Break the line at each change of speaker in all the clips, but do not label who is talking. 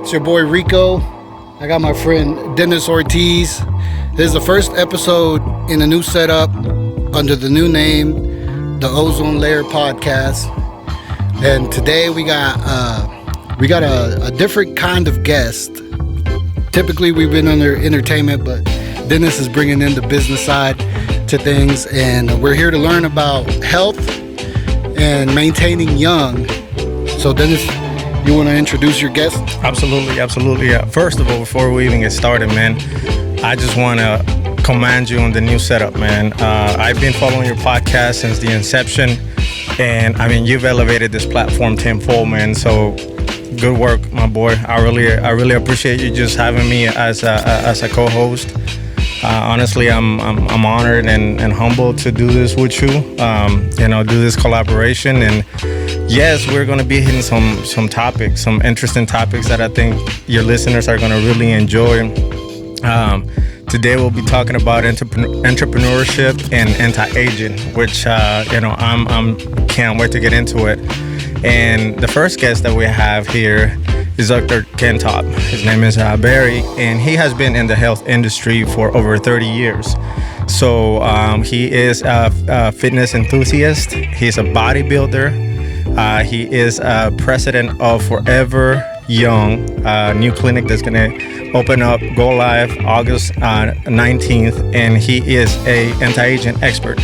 It's your boy Riko. I got my friend Dennis Ortiz. This is the first episode in a new setup under the new name, the Ozone Lair podcast. And today we got a different kind of guest. Typically we've been under entertainment, but Dennis is bringing in the business side to things, and we're here to learn about health and maintaining young. So Dennis, you want to introduce your guest?
Absolutely. First of all, before we even get started, man, I just want to commend you on the new setup, man. I've been following your podcast since the inception, and I mean, you've elevated this platform tenfold, man. So good work, my boy. I really appreciate you just having me as a co-host. Honestly, I'm honored and humbled to do this with you. Do this collaboration. And yes, we're going to be hitting some topics, some interesting topics that I think your listeners are going to really enjoy. Today we'll be talking about entrepreneurship and anti-aging, which I'm can't wait to get into it. And the first guest that we have here is Dr. Kentop. His name is Barry, and he has been in the health industry for over 30 years. So he is a fitness enthusiast. He's a bodybuilder. He is president of Forever Young, new clinic that's going to open up, go live August 19th, and he is a anti-aging expert.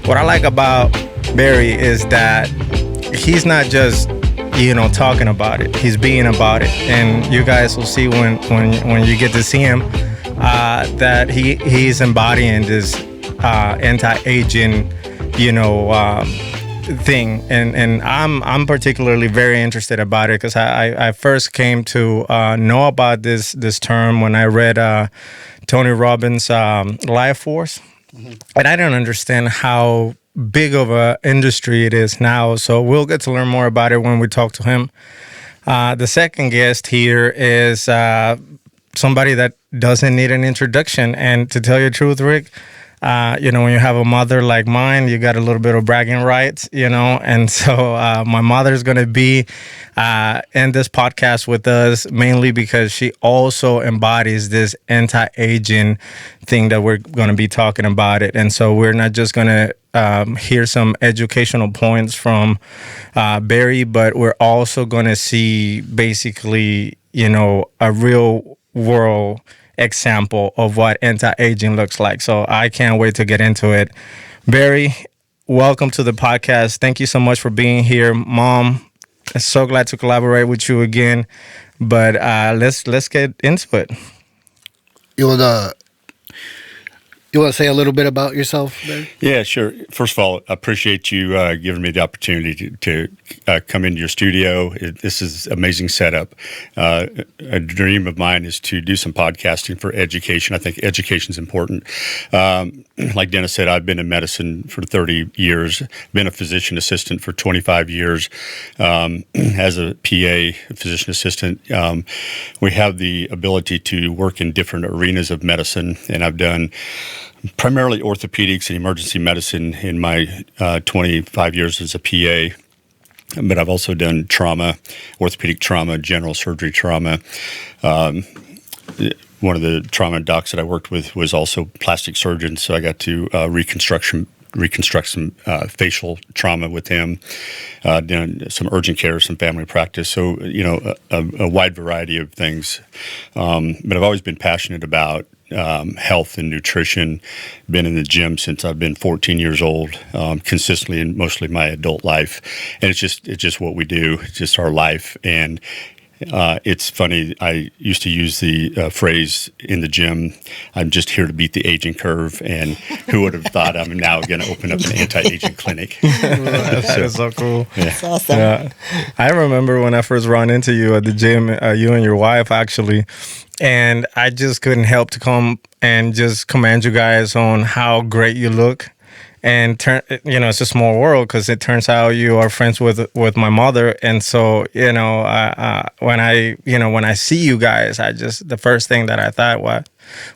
What I like about Barry is that he's not just talking about it. He's being about it, and you guys will see when you get to see him that he's embodying this anti-aging thing, and I'm particularly very interested about it because I first came to know about this term when I read Tony Robbins' Life Force, and I didn't understand how big of a industry it is now. So we'll get to learn more about it when we talk to him. The second guest here is somebody that doesn't need an introduction. And to tell you the truth, Rikc, when you have a mother like mine, you got a little bit of bragging rights, and so my mother's going to be in this podcast with us mainly because she also embodies this anti-aging thing that we're going to be talking about it. And so we're not just going to hear some educational points from Barry, but we're also going to see basically, a real world example of what anti-aging looks like. So I can't wait to get into it. Barry, welcome to the podcast. Thank you so much for being here. Mom, I'm so glad to collaborate with you again. But let's get into it.
You want to say a little bit about yourself, Barry?
Yeah, sure. First of all, I appreciate you giving me the opportunity to come into your studio. This is an amazing setup. A dream of mine is to do some podcasting for education. I think education is important. Like Dennis said, I've been in medicine for 30 years, been a physician assistant for 25 years. As a PA, physician assistant, we have the ability to work in different arenas of medicine, and I've done primarily orthopedics and emergency medicine in my 25 years as a PA, but I've also done trauma, orthopedic trauma, general surgery trauma. One of the trauma docs that I worked with was also plastic surgeon, so I got to reconstruct some facial trauma with him, done some urgent care, some family practice. So, a wide variety of things. But I've always been passionate about health and nutrition. Been in the gym since I've been 14 years old, consistently in mostly my adult life. And it's just what we do. It's just our life. And it's funny, I used to use the phrase in the gym, I'm just here to beat the aging curve, and who would have thought I'm now going to open up an anti-aging clinic.
That's so cool.
Yeah.
That's awesome.
Yeah. I remember when I first ran into you at the gym, you and your wife actually, and I just couldn't help to come and just commend you guys on how great you look. And it's a small world because it turns out you are friends with my mother, and so when I see you guys, the first thing that I thought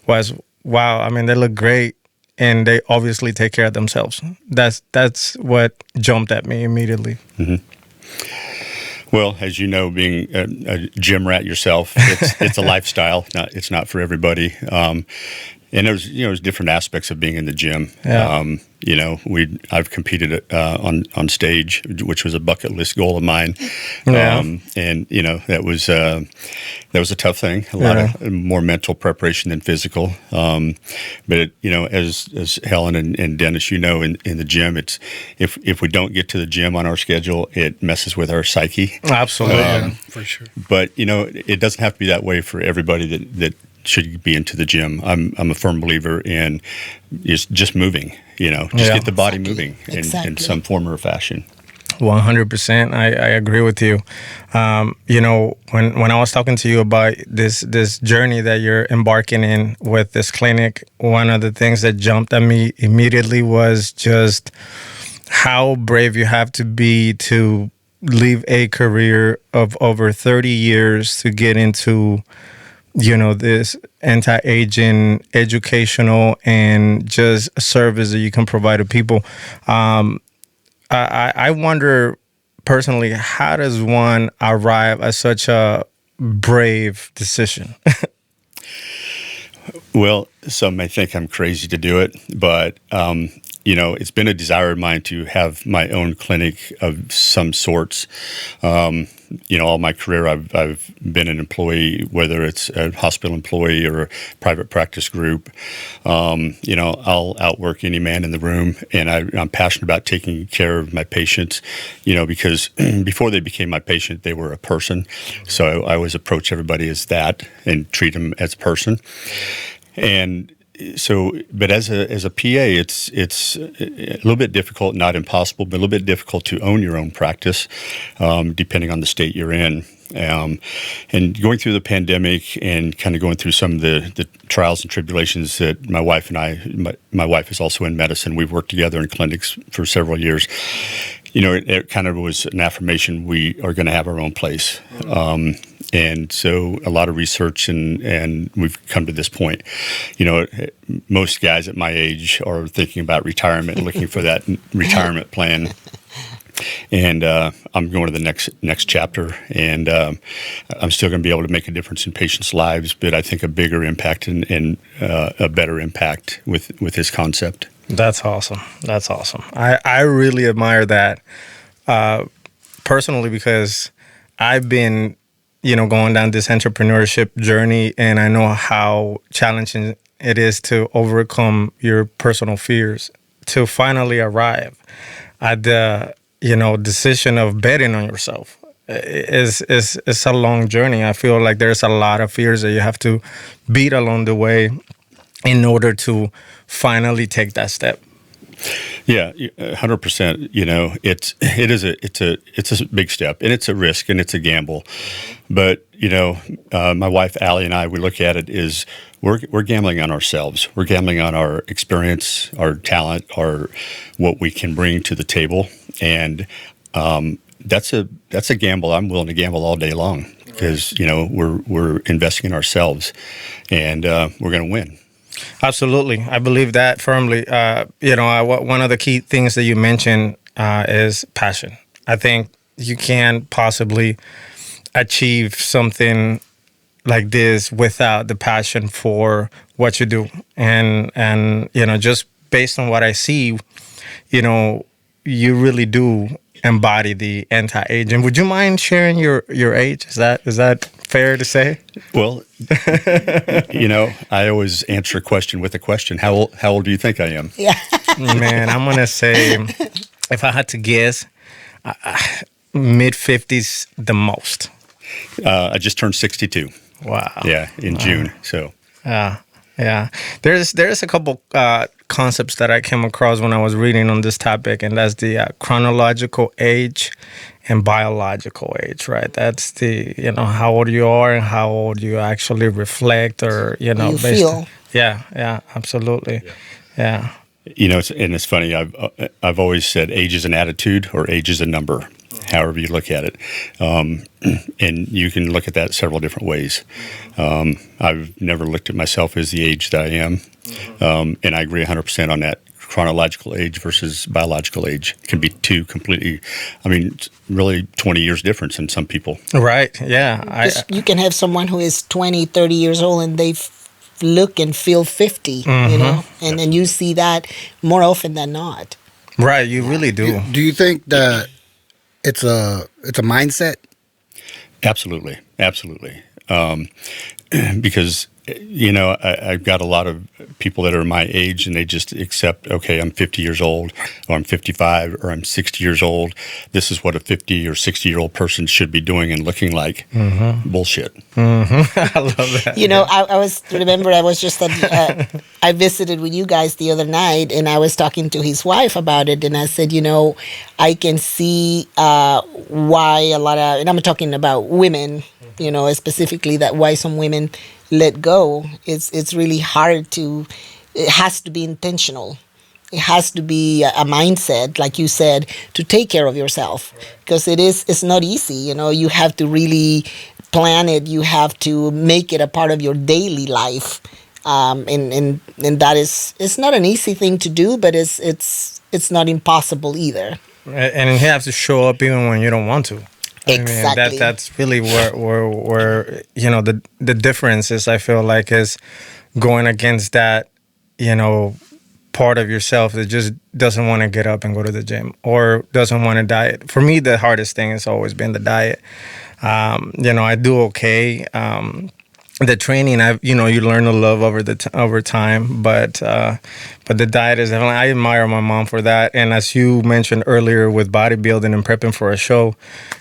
was wow. I mean, they look great, and they obviously take care of themselves. That's what jumped at me immediately.
Mm-hmm. Well, as you know, being a gym rat yourself, it's a lifestyle. It's not for everybody. And there's different aspects of being in the gym.
Yeah.
I've competed on stage, which was a bucket list goal of mine.
Yeah.
And that was a tough thing. A lot of more mental preparation than physical. But as Hellen and Dennis, in the gym, it's if we don't get to the gym on our schedule, it messes with our psyche.
Absolutely,
for sure.
But it doesn't have to be that way for everybody that should be into the gym. I'm a firm believer in just moving. Get the body moving in some form or fashion.
100%. I agree with you. When I was talking to you about this journey that you're embarking in with this clinic, one of the things that jumped at me immediately was just how brave you have to be to leave a career of over 30 years to get into this anti-aging, educational, and just service that you can provide to people. I wonder personally, how does one arrive at such a brave decision?
Well, some may think I'm crazy to do it, but it's been a desire of mine to have my own clinic of some sorts. All my career, I've been an employee, whether it's a hospital employee or a private practice group. I'll outwork any man in the room, and I'm passionate about taking care of my patients, because before they became my patient, they were a person. So I always approach everybody as that and treat them as a person. And so, but as a PA, it's a little bit difficult, not impossible, but a little bit difficult to own your own practice, depending on the state you're in. And going through the pandemic and kind of going through some of the trials and tribulations that my wife and my wife is also in medicine. We've worked together in clinics for several years. It kind of was an affirmation we are going to have our own place. And so a lot of research and we've come to this point. Most guys at my age are thinking about retirement, looking for that retirement plan. And I'm going to the next chapter, and I'm still going to be able to make a difference in patients' lives, but I think a bigger impact and a better impact with this concept.
That's awesome. That's awesome. I really admire that personally, because I've been going down this entrepreneurship journey, and I know how challenging it is to overcome your personal fears to finally arrive at the decision of betting on yourself. It's a long journey. I feel like there's a lot of fears that you have to beat along the way in order to finally take that step.
Yeah, 100%. It's a big step, and it's a risk, and it's a gamble. But my wife Allie and I, we look at it as we're gambling on ourselves. We're gambling on our experience, our talent, what we can bring to the table, and that's a gamble. I'm willing to gamble all day long because we're investing in ourselves, and we're going to win.
Absolutely. I believe that firmly. One of the key things that you mentioned is passion. I think you can't possibly achieve something like this without the passion for what you do. And just based on what I see, you really do embody the anti-aging. Would you mind sharing your age? Is that fair to say?
Well, I always answer a question with a question. How old do you think I am?
Yeah.
Man, I'm going to say, if I had to guess, mid-50s the most.
I just turned 62.
Wow.
Yeah, in June. So.
Yeah. There's a couple concepts that I came across when I was reading on this topic, and that's the chronological age and biological age, right? That's the, how old you are and how old you actually reflect or,
you feel.
Yeah, absolutely. Yeah.
It's funny. I've always said age is an attitude or age is a number, however you look at it. And you can look at that several different ways. I've never looked at myself as the age that I am. And I agree 100% on that chronological age versus biological age. It can be two completely, really 20 years difference in some people.
Right. Yeah.
You can have someone who is 20, 30 years old and they look and feel 50, you know, and then you see that more often than not.
Right. You really do.
Do you think that it's a mindset?
Absolutely. Because, I've got a lot of people that are my age and they just accept, okay, I'm 50 years old or I'm 55 or I'm 60 years old. This is what a 50 or 60-year-old person should be doing and looking like. Bullshit.
I love that.
I was just I visited with you guys the other night and I was talking to his wife about it and I said, I can see why a lot of, and I'm talking about women, specifically that why some women let go. It's really hard it has to be intentional. It has to be a mindset, like you said, to take care of yourself because it's not easy. You have to really plan it. You have to make it a part of your daily life. And that it's not an easy thing to do, but it's not impossible either.
And you have to show up even when you don't want to.
Exactly.
That's really where the difference is. I feel like is going against that, part of yourself that just doesn't want to get up and go to the gym or doesn't want to diet. For me, the hardest thing has always been the diet. I do okay. The training, you learn to love over time, but the diet is definitely. I admire my mom for that. And as you mentioned earlier, with bodybuilding and prepping for a show,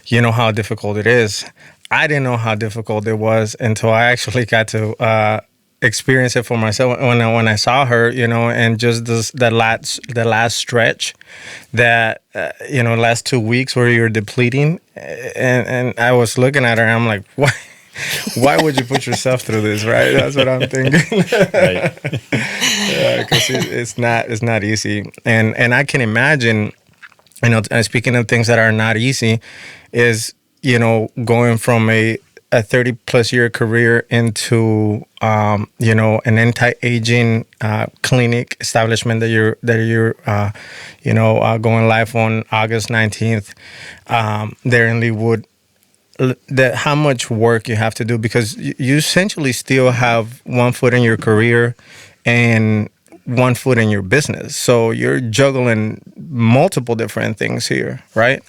you know how difficult it is. I didn't know how difficult it was until I actually got to experience it for myself when I saw her, and just the last stretch, that last 2 weeks where you're depleting, and I was looking at her, and I'm like, what? Why would you put yourself through this, right? That's what I'm thinking.
Right.
Because it's not easy, and I can imagine, speaking of things that are not easy, is going from a 30+ year career into an anti-aging clinic establishment that you're going live on August 19th there in Leawood. How much work you have to do, because you essentially still have one foot in your career and one foot in your business. So you're juggling multiple different things here, right?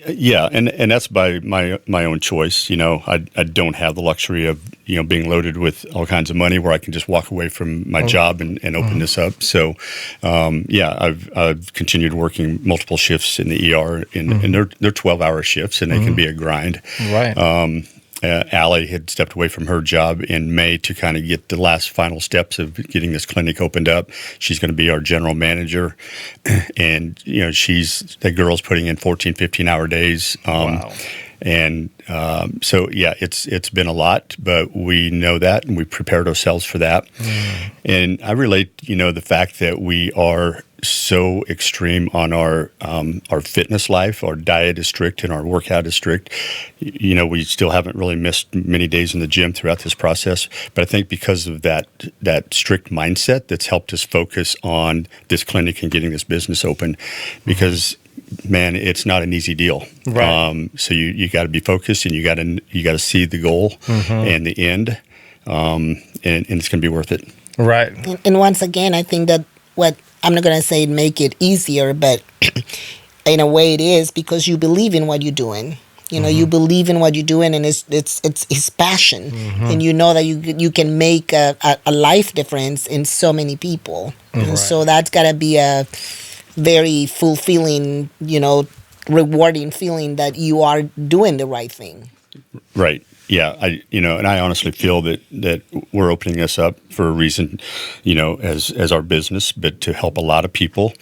Yeah, and that's by my own choice. I don't have the luxury of being loaded with all kinds of money where I can just walk away from my job and open this up. So I've continued working multiple shifts in the ER, and they're 12-hour shifts, and they can be a grind.
Right.
Allie had stepped away from her job in May to kind of get the last final steps of getting this clinic opened up. She's going to be our general manager. And, that girl's putting in 14, 15-hour days.
Wow.
And so, it's been a lot, but we know that and we prepared ourselves for that. And I relate, the fact that we are so extreme on our fitness life. Our diet is strict and our workout is strict. We still haven't really missed many days in the gym throughout this process. But I think because of that strict mindset, that's helped us focus on this clinic and getting this business open. Because man, it's not an easy deal.
Right.
So you got to be focused, and you got to see the goal and the end, and it's going to be worth it.
Right.
And once again, I think that I'm not going to say make it easier, but in a way it is, because you believe in what you're doing. You believe in what you're doing, and it's his passion, and you know that you can make a life difference in so many people. And so that's got to be a very fulfilling, rewarding feeling that you are doing the right thing.
Right. Yeah. And I honestly feel that we're opening this up for a reason, as our business, but to help a lot of people.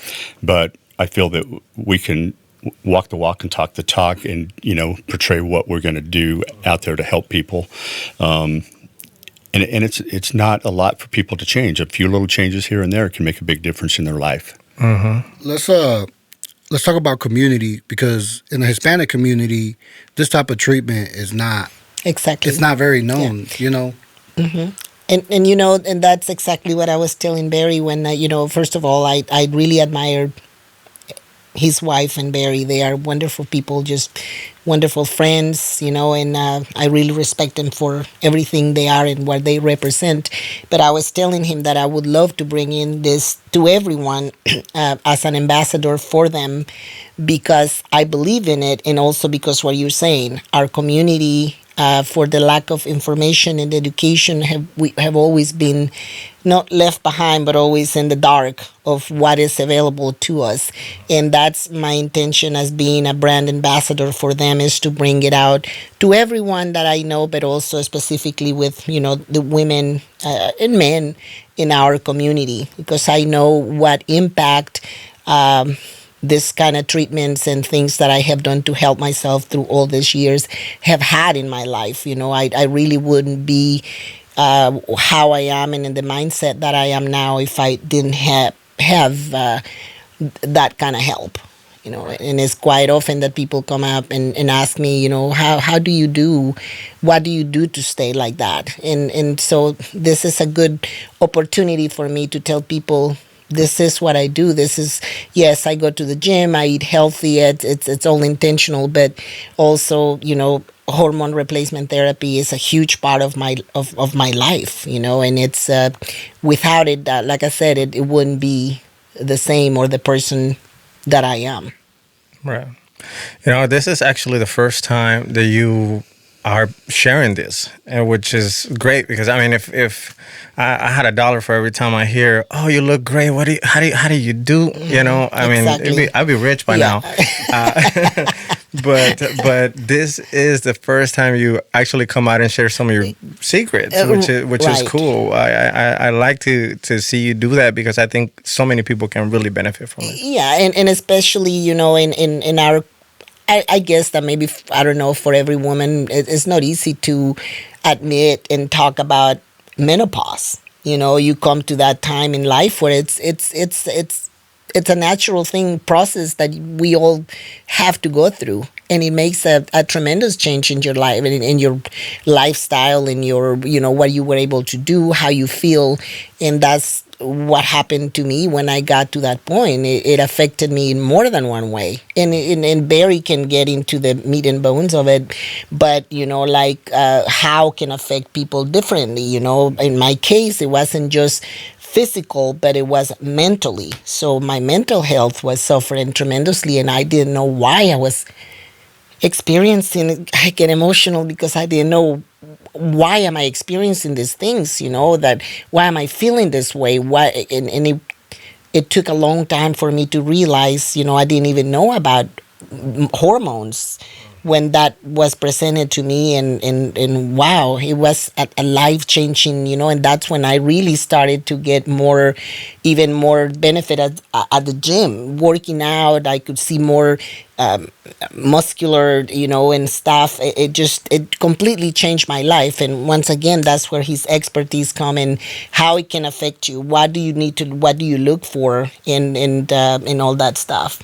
But I feel that we can walk the walk and talk the talk, and portray what we're going to do out there to help people. And it's not a lot for people to change. A few little changes here and there can make a big difference in their life.
Let's talk about community, because in the Hispanic community, this type of treatment is not
exactly.
It's not very known.
And and that's exactly what I was telling Barry when first of all, I really admire his wife and Barry. They are wonderful people, just wonderful friends, and I really respect them for everything they are and what they represent. But I was telling him that I would love to bring in this to everyone as an ambassador for them, because I believe in it, and also because what you're saying, our community, for the lack of information and education, we have always been not left behind, but always in the dark of what is available to us. And that's my intention as being a brand ambassador for them, is to bring it out to everyone that I know, but also specifically with the women and men in our community, because I know what impact this kind of treatments and things that I have done to help myself through all these years have had in my life. I really wouldn't be how I am and in the mindset that I am now if I didn't have that kind of help. And it's quite often that people come up and ask me, how do you do, what do you do to stay like that? And so this is a good opportunity for me to tell people, this is what I do. This is, yes, I go to the gym, I eat healthy, it's all intentional, but also, hormone replacement therapy is a huge part of my life, and it's without it, like I said, it wouldn't be the same or the person that I am.
Right. This is actually the first time that you are sharing this, which is great, because I mean, if I had $1 for every time I hear, "Oh, you look great. How do you do?" I mean,
Exactly.
I'd be rich by now. But this is the first time you actually come out and share some of your secrets, which is
Right.
cool. I like to see you do that, because I think so many people can really benefit from it.
Yeah, and especially, in our, I guess that maybe, I don't know, for every woman, it's not easy to admit and talk about menopause. You come to that time in life where it's a natural process that we all have to go through, and it makes a tremendous change in your life, in your lifestyle, in your what you were able to do, how you feel. And that's what happened to me when I got to that point. It affected me in more than one way, and Barry can get into the meat and bones of it, but how can affect people differently. In my case, it wasn't just physical, but it was mentally. So my mental health was suffering tremendously, and I didn't know why I was experiencing. I get emotional because I didn't know, why am I experiencing these things, that why am I feeling this way? Why? And it took a long time for me to realize, I didn't even know about hormones when that was presented to me, and wow, it was a life-changing, and that's when I really started to get even more benefit at the gym. Working out, I could see more muscular, and stuff. It completely changed my life. And once again, that's where his expertise come in, how it can affect you. What do you look for and all that stuff.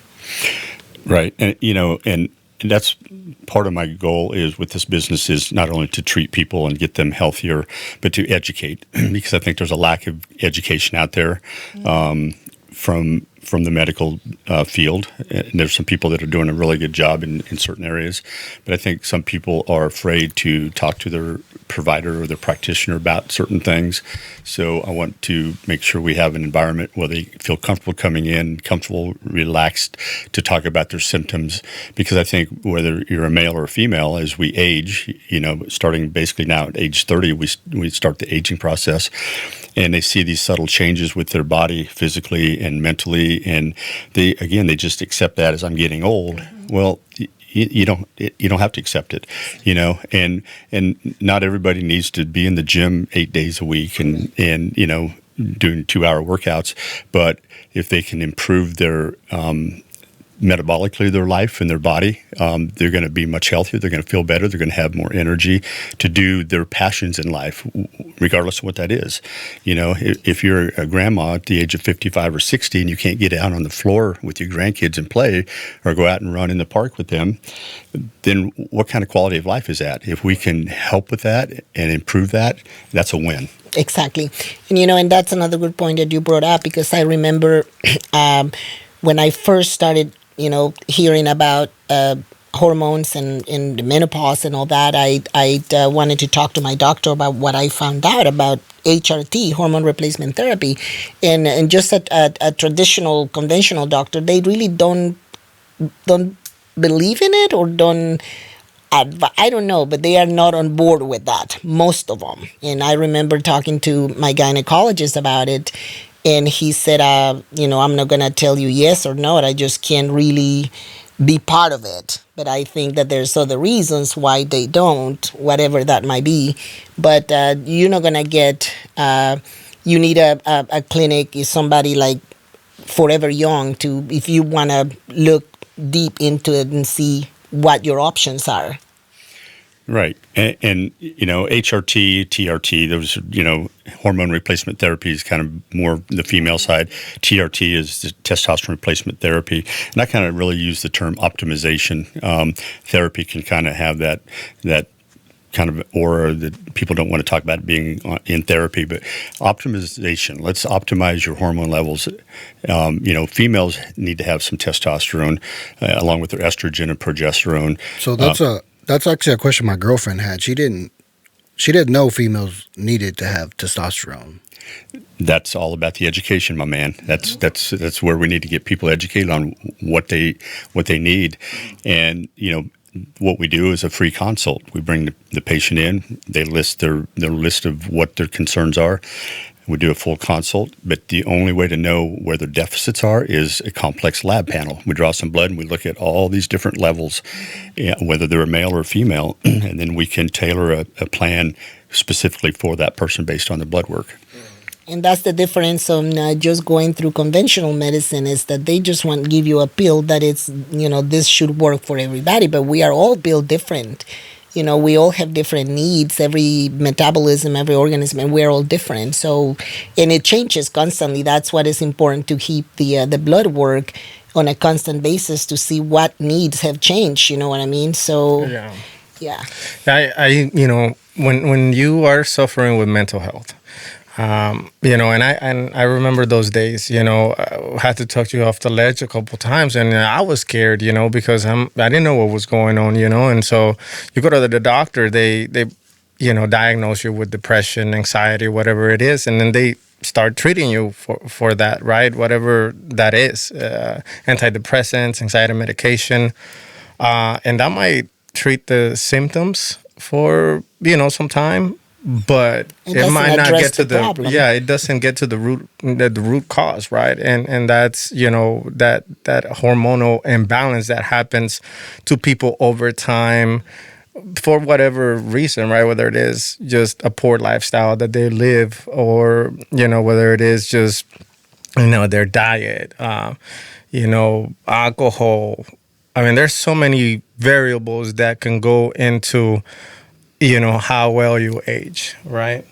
Right. And that's part of my goal is with this business is not only to treat people and get them healthier, but to educate, because I think there's a lack of education out there from the medical field. And there's some people that are doing a really good job in certain areas, but I think some people are afraid to talk to their provider or their practitioner about certain things. So I want to make sure we have an environment where they feel comfortable coming in, comfortable, relaxed to talk about their symptoms. Because I think whether you're a male or a female, as we age, starting basically now at age 30, we start the aging process, and they see these subtle changes with their body physically and mentally, and they just accept that as I'm getting old. Well, you don't have to accept it, and not everybody needs to be in the gym 8 days a week and doing 2-hour workouts. But if they can improve their metabolically their life and their body. They're going to be much healthier. They're going to feel better. They're going to have more energy to do their passions in life, regardless of what that is. You know, if you're a grandma at the age of 55 or 60 and you can't get out on the floor with your grandkids and play or go out and run in the park with them, then what kind of quality of life is that? If we can help with that and improve that, that's a win.
Exactly. And, you know, and that's another good point that you brought up, because I remember when I first started, you know, hearing about hormones and the menopause and all that, I wanted to talk to my doctor about what I found out about HRT, hormone replacement therapy. And just a traditional, conventional doctor, they really don't believe in it, or don't, I don't know, but they are not on board with that, most of them. And I remember talking to my gynecologist about it, and he said, you know, I'm not going to tell you yes or no, I just can't really be part of it. But I think that there's other reasons why they don't, whatever that might be. But you're not going to get, you need a clinic, is somebody like Forever Young to, if you want to look deep into it and see what your options are.
Right. And you know, HRT, TRT, those, you know, hormone replacement therapy is kind of more the female side. TRT is the testosterone replacement therapy. And I kind of really use the term optimization. Therapy can kind of have that kind of aura that people don't want to talk about being in therapy, but optimization. Let's optimize your hormone levels. You know, females need to have some testosterone along with their estrogen and progesterone.
So that's actually a question my girlfriend had. She didn't know females needed to have testosterone.
That's all about the education, my man. That's where we need to get people educated on what they need. And, you know, what we do is a free consult. We bring the patient in. They list their list of what their concerns are. We do a full consult, but the only way to know where their deficits are is a complex lab panel. We draw some blood and we look at all these different levels, whether they're a male or a female, and then we can tailor a plan specifically for that person based on the blood work.
And that's the difference on just going through conventional medicine, is that they just want to give you a pill that it's, you know, this should work for everybody, but we are all built different. You know, we all have different needs, every metabolism, every organism, and we're all different. So, and it changes constantly. That's what is important, to keep the blood work on a constant basis to see what needs have changed. You know what I mean? So, yeah.
I you know, when you are suffering with mental health, you know, and I remember those days, you know, I had to talk you off the ledge a couple times, and I was scared, you know, because I didn't know what was going on, you know, and so you go to the doctor, they you know, diagnose you with depression, anxiety, whatever it is, and then they start treating you for that, right? Whatever that is, antidepressants, anxiety medication, and that might treat the symptoms for, you know, some time. But it might not get to the problem. Yeah, it doesn't get to the root cause, right? And that's, you know, that hormonal imbalance that happens to people over time for whatever reason, right? Whether it is just a poor lifestyle that they live, or, you know, whether it is just, you know, their diet, you know, alcohol. I mean, there's so many variables that can go into, you know, how well you age, right?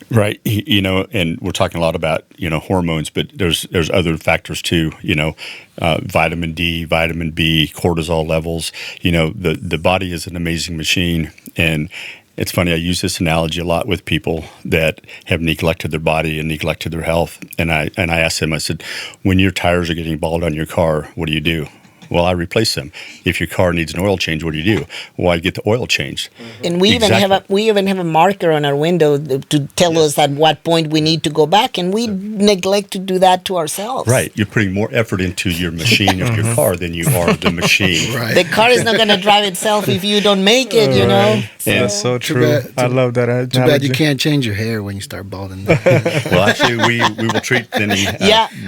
Right. You know, and we're talking a lot about, you know, hormones, but there's other factors too, you know, vitamin D, vitamin B, cortisol levels. You know, the body is an amazing machine. And it's funny, I use this analogy a lot with people that have neglected their body and neglected their health. And I asked them, I said, when your tires are getting bald on your car, what do? Well, I replace them. If your car needs an oil change, what do? Well, I get the oil changed.
And we even have a marker on our window to tell us at what point we need to go back, and we neglect to do that to ourselves.
Right. You're putting more effort into your machine of your car than you are the machine.
Right.
The car is not going to drive itself if you don't make it, you know.
So, that's so true. I love that analogy.
Too bad you can't change your hair when you start balding.
Well, actually, we will treat thinning.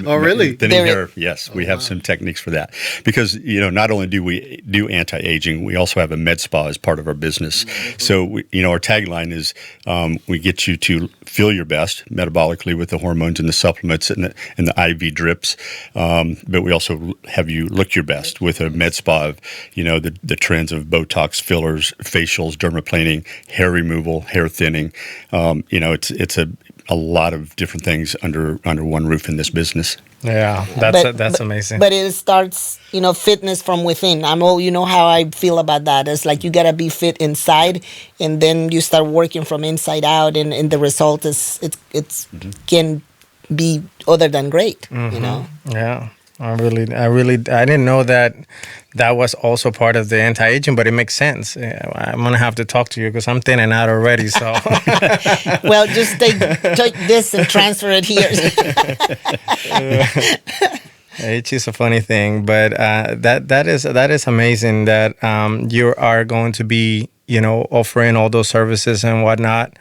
Oh, really?
Thinning hair. Yes, we have some techniques for that, because because not only do we do anti-aging, we also have a med spa as part of our business. So our tagline is we get you to feel your best metabolically with the hormones and the supplements and the IV drips, but we also have you look your best with a med spa of the trends of Botox, fillers, facials, dermaplaning, hair removal, hair thinning. It's a lot of different things under one roof in this business.
Yeah, that's amazing.
But it starts, fitness from within. How I feel about that. It's like you gotta be fit inside, and then you start working from inside out, and the result is can be other than great.
Yeah. I didn't know that was also part of the anti-aging, but it makes sense. I'm gonna have to talk to you because I'm thinning out already. So,
well, just take this and transfer it here.
Age is a funny thing, but that is amazing that you are going to be offering all those services and whatnot.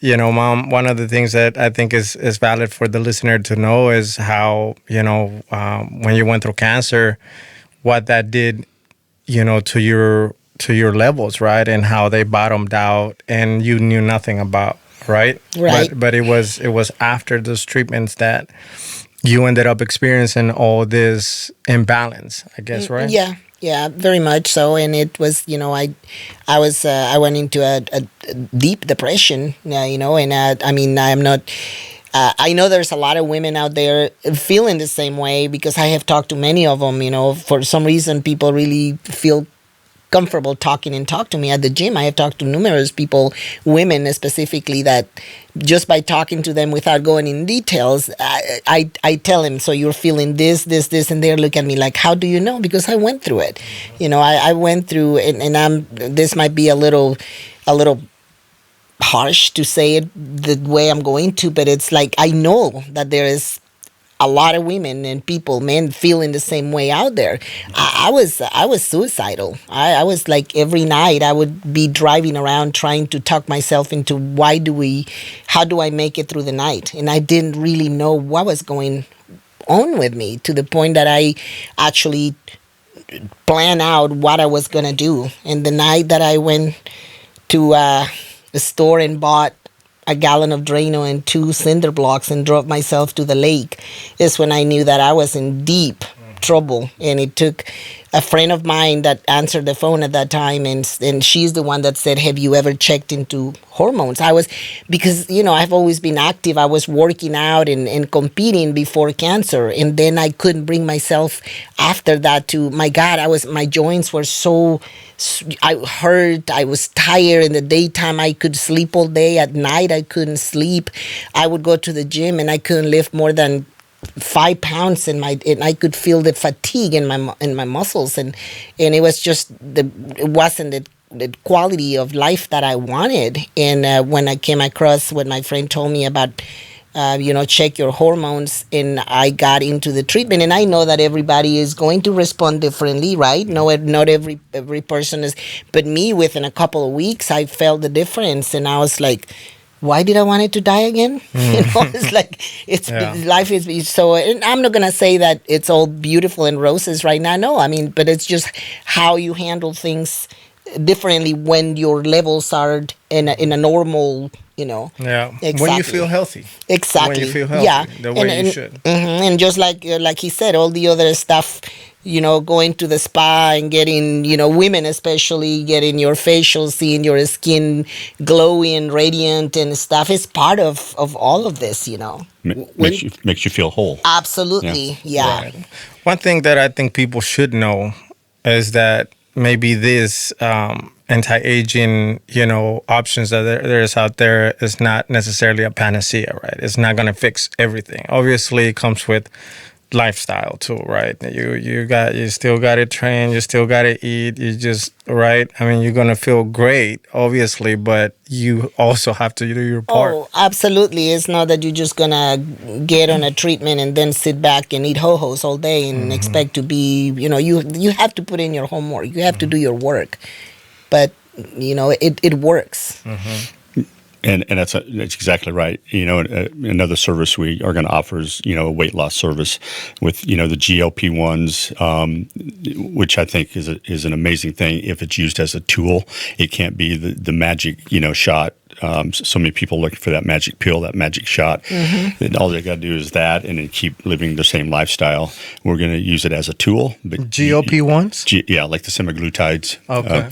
Mom, one of the things that I think is valid for the listener to know is how, when you went through cancer, what that did, to your levels, right? And how they bottomed out and you knew nothing about, right?
Right.
But it was after those treatments that you ended up experiencing all this imbalance, I guess, right?
Yeah, very much so. And it was, I went into a deep depression, and I'm not, I know there's a lot of women out there feeling the same way because I have talked to many of them, for some reason people really feel comfortable talk to me at the gym. I have talked to numerous people, women specifically, that just by talking to them without going in details, I tell them, so you're feeling this, and they look at me like, how do you know? Because I went through it. I went through, and this might be a little harsh to say it the way I'm going to, but it's like I know that there is a lot of women and men feeling the same way out there. I was suicidal. I was like, every night I would be driving around trying to talk myself into how do I make it through the night? And I didn't really know what was going on with me, to the point that I actually planned out what I was going to do. And the night that I went to the store and bought a gallon of Drano and 2 cinder blocks and drove myself to the lake is when I knew that I was in deep trouble. And it took a friend of mine that answered the phone at that time, and she's the one that said, have you ever checked into hormones? Because I've always been active. I was working out and competing before cancer, and then I couldn't bring myself after that to, my God, my joints were so, I hurt, I was tired. In the daytime I could sleep all day, at night I couldn't sleep. I would go to the gym and I couldn't lift more than 5 pounds, and I could feel the fatigue in my muscles, and it was just it wasn't the quality of life that I wanted. And when I came across what my friend told me about, check your hormones, and I got into the treatment. And I know that everybody is going to respond differently, right? No, not every person is, but me, within a couple of weeks, I felt the difference, and I was like, why did I want it to die again? It's like, life is so, and I'm not going to say that it's all beautiful and roses right now. No, but it's just how you handle things differently when your levels are in a normal,
Yeah.
Exactly.
When you feel healthy.
Exactly.
When you feel healthy. The way you should.
And just like he said, all the other stuff, going to the spa and getting, women especially, getting your facial, seeing your skin glowing, radiant and stuff is part of all of this,
Makes you feel whole.
Absolutely, yeah.
Right. One thing that I think people should know is that maybe this anti-aging, options that there is out there is not necessarily a panacea, right? It's not going to fix everything. Obviously, it comes with lifestyle too, right? You still got to train, you still got to eat, right? You're going to feel great, obviously, but you also have to do your part.
Oh, absolutely. It's not that you're just going to get on a treatment and then sit back and eat ho-hos all day and expect to be, you have to put in your homework. You have to do your work. But, it works.
And that's exactly right. Another service we are going to offer is, a weight loss service with, the GLP-1s, which I think is an amazing thing if it's used as a tool. It can't be the magic, shot. So many people looking for that magic pill, that magic shot. And all they got to do is that, and then keep living the same lifestyle. We're going to use it as a tool. But
GLP-1s?
Yeah, like the semaglutides.
Okay.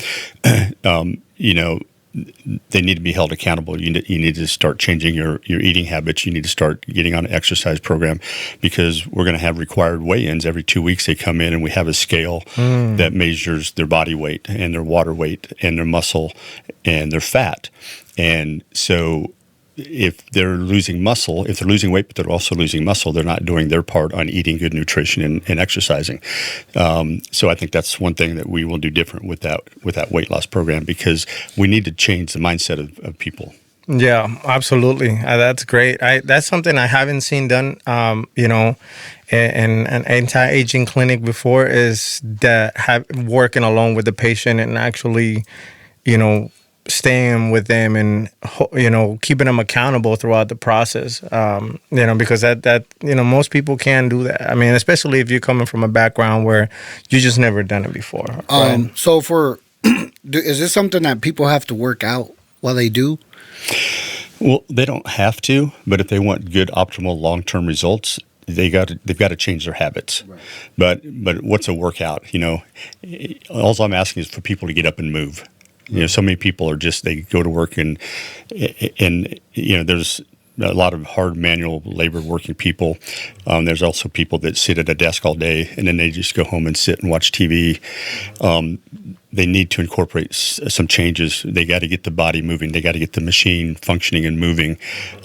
They need to be held accountable. You need to start changing your eating habits. You need to start getting on an exercise program, because we're going to have required weigh-ins every 2 weeks. They come in and we have a scale that measures their body weight and their water weight and their muscle and their fat. And so if they're losing muscle, if they're losing weight, but they're also losing muscle, they're not doing their part on eating good nutrition and exercising. So I think that's one thing that we will do different with that weight loss program, because we need to change the mindset of people.
Yeah, absolutely. That's great. That's something I haven't seen done, in an anti-aging clinic before, is that working along with the patient and actually, staying with them and, keeping them accountable throughout the process, because that most people can't do that. I mean, especially if you're coming from a background where you just never done it before. Right?
So is this something that people have to work out while they do?
Well, they don't have to, but if they want good, optimal, long-term results, they've got to change their habits. Right. But what's a workout? All I'm asking is for people to get up and move. So many people they go to work and there's a lot of hard manual labor working people. There's also people that sit at a desk all day and then they just go home and sit and watch TV. They need to incorporate some changes. They got to get the body moving. They got to get the machine functioning and moving.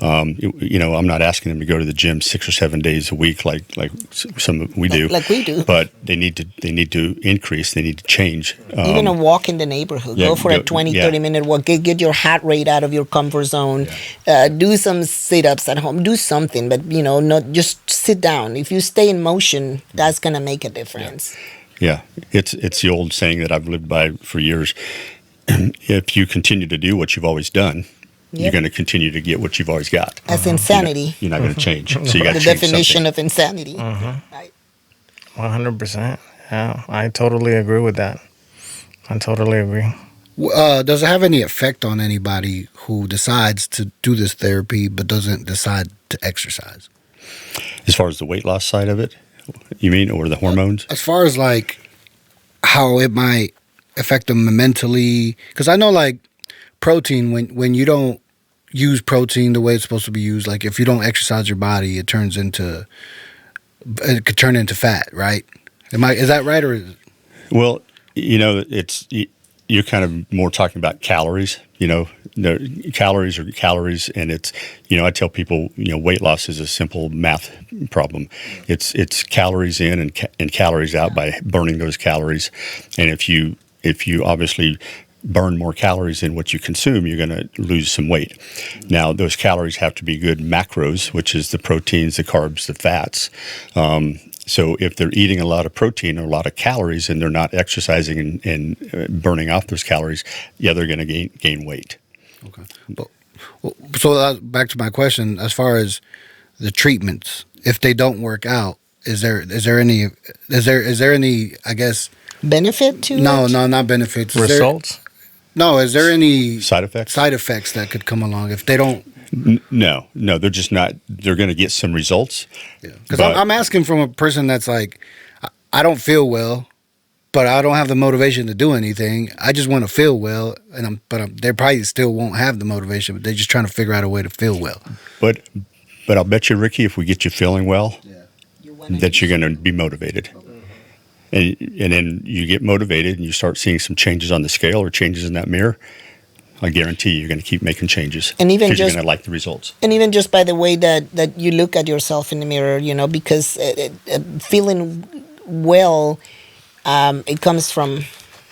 I'm not asking them to go to the gym 6 or 7 days a week like some we do.
Like we do.
But they need to increase. They need to change.
Even a walk in the neighborhood. Go for a 30-minute walk. Get your heart rate out of your comfort zone. Yeah. Do some sit-ups at home. Do something, but not just sit down. If you stay in motion, that's gonna make a difference.
Yeah, it's the old saying that I've lived by for years. If you continue to do what you've always done, you're going to continue to get what you've always got.
That's insanity.
You're not going to change. So you got to
the
change
definition
something.
of insanity.
Right. 100%. Yeah, I totally agree with that. I totally agree.
Does it have any effect on anybody who decides to do this therapy but doesn't decide to exercise?
As far as the weight loss side of it? You mean, or the hormones?
As far as like how it might affect them mentally, because I know like protein, when you don't use protein the way it's supposed to be used, like if you don't exercise your body, it could turn into fat, right? Is that right, or?
Well, you're kind of more talking about calories. Calories are calories, and it's I tell people weight loss is a simple math problem. It's calories in and calories out by burning those calories, and if you obviously burn more calories than what you consume, you're going to lose some weight. Now, those calories have to be good macros, which is the proteins, the carbs, the fats. So if they're eating a lot of protein or a lot of calories and they're not exercising and burning off those calories, they're going to gain weight.
Okay. So back to my question, as far as the treatments, if they don't work out, is there any I guess
benefit to it?
No, not benefits.
Results?
Is there any
side effects
that could come along if they don't?
No, they're just not. They're going to get some results.
Because I'm asking from a person that's like, I don't feel well, but I don't have the motivation to do anything. I just want to feel well, but they probably still won't have the motivation. But they're just trying to figure out a way to feel well.
But I'll bet you, Ricky, if we get you feeling well, that you're going to be motivated. And then you get motivated and you start seeing some changes on the scale or changes in that mirror. I guarantee you're going to keep making changes,
and even
because you're going to like the results.
And even just by the way that you look at yourself in the mirror, because feeling well, it comes from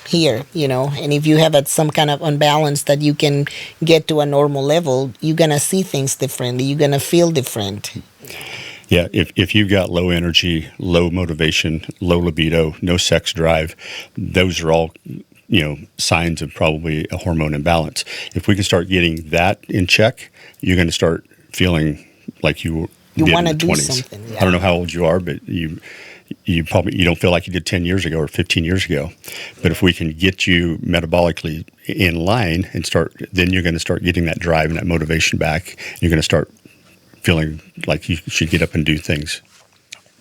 here, And if you have some kind of unbalance that you can get to a normal level, you're going to see things differently. You're going to feel different.
Yeah, if you've got low energy, low motivation, low libido, no sex drive, those are all signs of probably a hormone imbalance. If we can start getting that in check, you're going to start feeling like you did in
want
the
to do
20s.
something. Yeah.
I don't know how old you are, but you don't feel like you did 10 years ago or 15 years ago. But if we can get you metabolically in line and then you're going to start getting that drive and that motivation back. You're going to start feeling like you should get up and do things.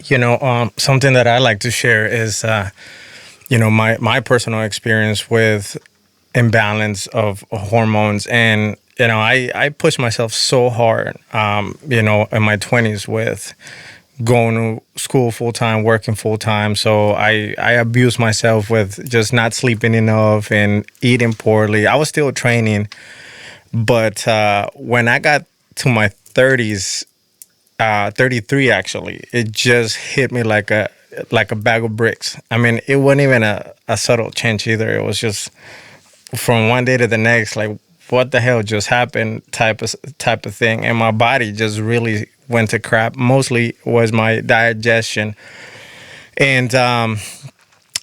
Something that I like to share is, my personal experience with imbalance of hormones. And, I pushed myself so hard, in my 20s with going to school full time, working full time. So I abused myself with just not sleeping enough and eating poorly. I was still training. But when I got to my 30s, 33 actually, it just hit me like a bag of bricks. I mean, it wasn't even a subtle change either. It was just from one day to the next, like, what the hell just happened type of thing. And my body just really went to crap. Mostly was my digestion. And I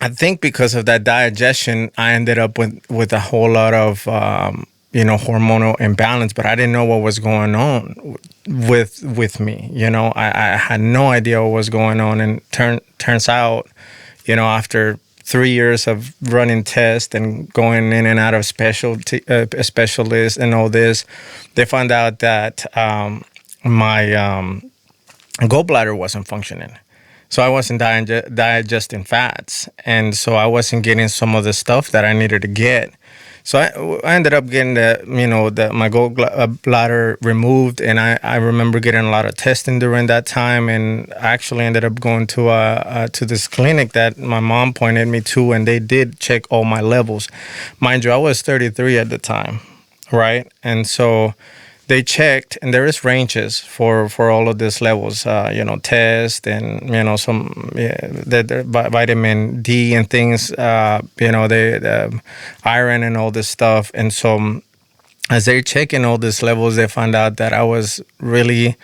think because of that digestion, I ended up with a whole lot of, hormonal imbalance, but I didn't know what was going on with me. I had no idea what was going on. And turns out, after 3 years of running tests and going in and out of specialists and all this, they found out that my gallbladder wasn't functioning. So I wasn't digesting fats. And so I wasn't getting some of the stuff that I needed to get. So I ended up getting my gallbladder removed, and I remember getting a lot of testing during that time, and I actually ended up going to this clinic that my mom pointed me to, and they did check all my levels. Mind you, I was 33 at the time, right? And so they checked, and there is ranges for all of these levels, test and, some the vitamin D and things, the iron and all this stuff. And so as they're checking all these levels, they found out that I was really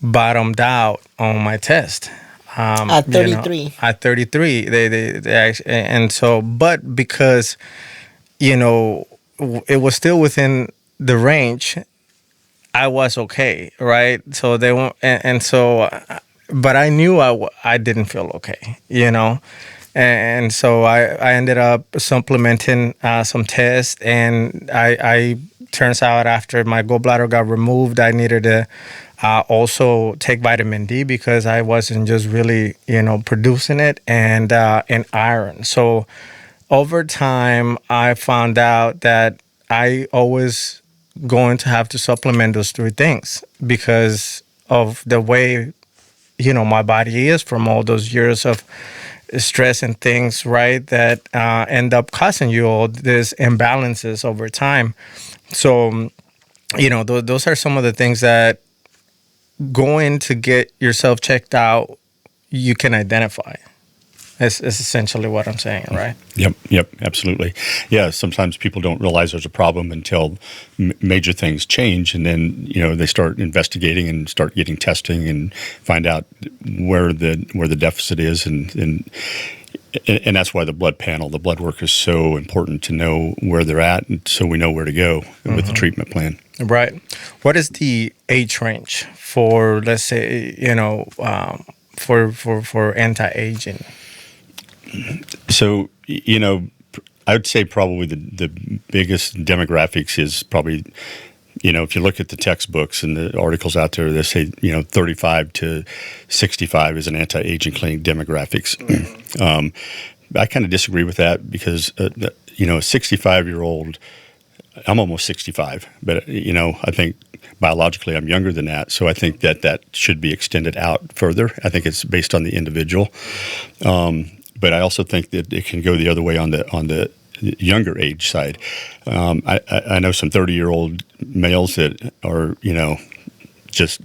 bottomed out on my test.
At 33.
At 33, they actually, and so, but because, it was still within the range, I was okay, right? So they won't, and so, but I knew I didn't feel okay, and so I ended up supplementing some tests, and I turns out after my gallbladder got removed, I needed to also take vitamin D because I wasn't just really, producing it, and iron. So over time, I found out that I always going to have to supplement those three things because of the way, my body is from all those years of stress and things, right, that end up causing you all these imbalances over time. So, those are some of the things that going to get yourself checked out, you can identify. Is essentially what I'm saying, right?
Yep, absolutely. Yeah, sometimes people don't realize there's a problem until major things change, and then they start investigating and start getting testing and find out where the deficit is, and that's why the blood panel, the blood work is so important to know where they're at, and so we know where to go with the treatment plan.
Right. What is the age range for, let's say, for anti-aging?
So, I would say probably the biggest demographics is probably, if you look at the textbooks and the articles out there, they say, 35 to 65 is an anti-aging clinic demographics. I kind of disagree with that because, a 65-year-old, I'm almost 65, but, I think biologically I'm younger than that. So I think that should be extended out further. I think it's based on the individual. But I also think that it can go the other way on the younger age side. I know some 30-year-old males that are,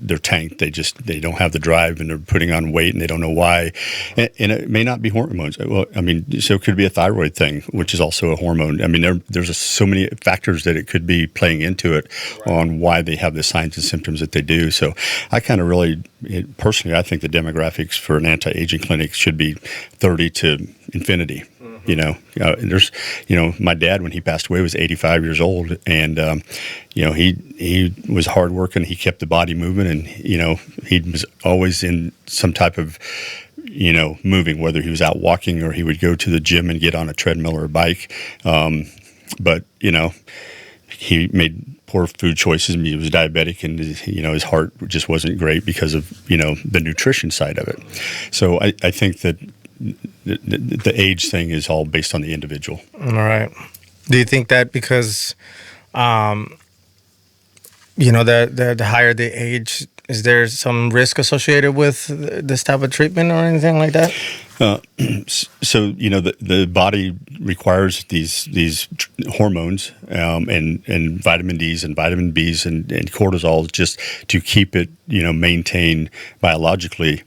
they're tanked. They don't have the drive, and they're putting on weight, and they don't know why. And it may not be hormones. Well, so it could be a thyroid thing, which is also a hormone. There's so many factors that it could be playing into it on why they have the signs and symptoms that they do. So I kind of personally, I think the demographics for an anti-aging clinic should be 30 to infinity. There's, my dad, when he passed away, was 85 years old, and he was hardworking. He kept the body moving, and he was always in some type of moving, whether he was out walking or he would go to the gym and get on a treadmill or a bike. But he made poor food choices. He was diabetic, and his heart just wasn't great because of the nutrition side of it. So I think that the age thing is all based on the individual.
All right. Do you think that because the higher the age, is there some risk associated with this type of treatment or anything like that?
So the body requires these hormones and vitamin D's and vitamin B's and cortisol just to keep it maintained biologically.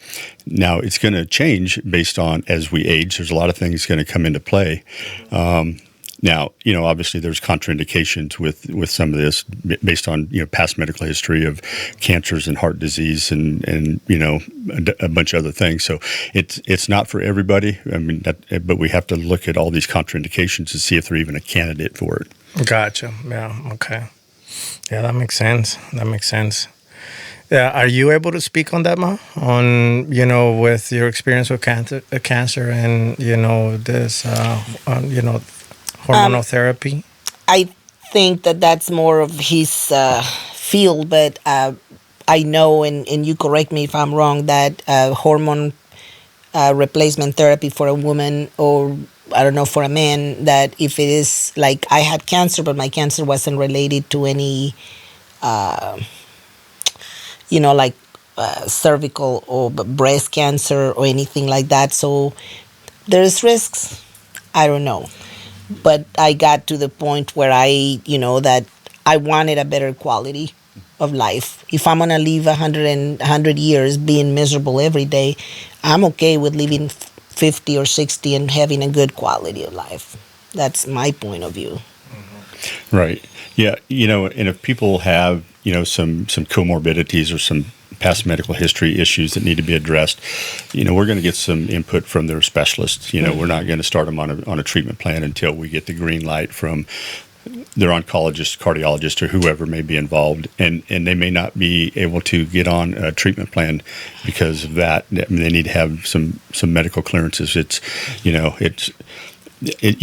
Now it's going to change based on as we age. There's a lot of things going to come into play. Now, obviously there's contraindications with some of this based on, past medical history of cancers and heart disease and a bunch of other things. So it's not for everybody. I mean, but we have to look at all these contraindications to see if they're even a candidate for it.
Gotcha. Yeah. Okay. Yeah, that makes sense. Yeah. Are you able to speak on that, Ma? On, with your experience with cancer and, this, hormonal therapy?
I think that's more of his field, but I know, and you correct me if I'm wrong, that hormone replacement therapy for a woman, or I don't know, for a man, that if it is like I had cancer, but my cancer wasn't related to any, cervical or breast cancer or anything like that. So there's risks. I don't know. But I got to the point where that I wanted a better quality of life. If I'm going to live 100 years being miserable every day, I'm okay with living 50 or 60 and having a good quality of life. That's my point of view.
Right. Yeah. And if people have, some comorbidities or some past medical history issues that need to be addressed, we're going to get some input from their specialists. We're not going to start them on a treatment plan until we get the green light from their oncologist, cardiologist, or whoever may be involved. And they may not be able to get on a treatment plan because of that. I mean, they need to have some medical clearances. You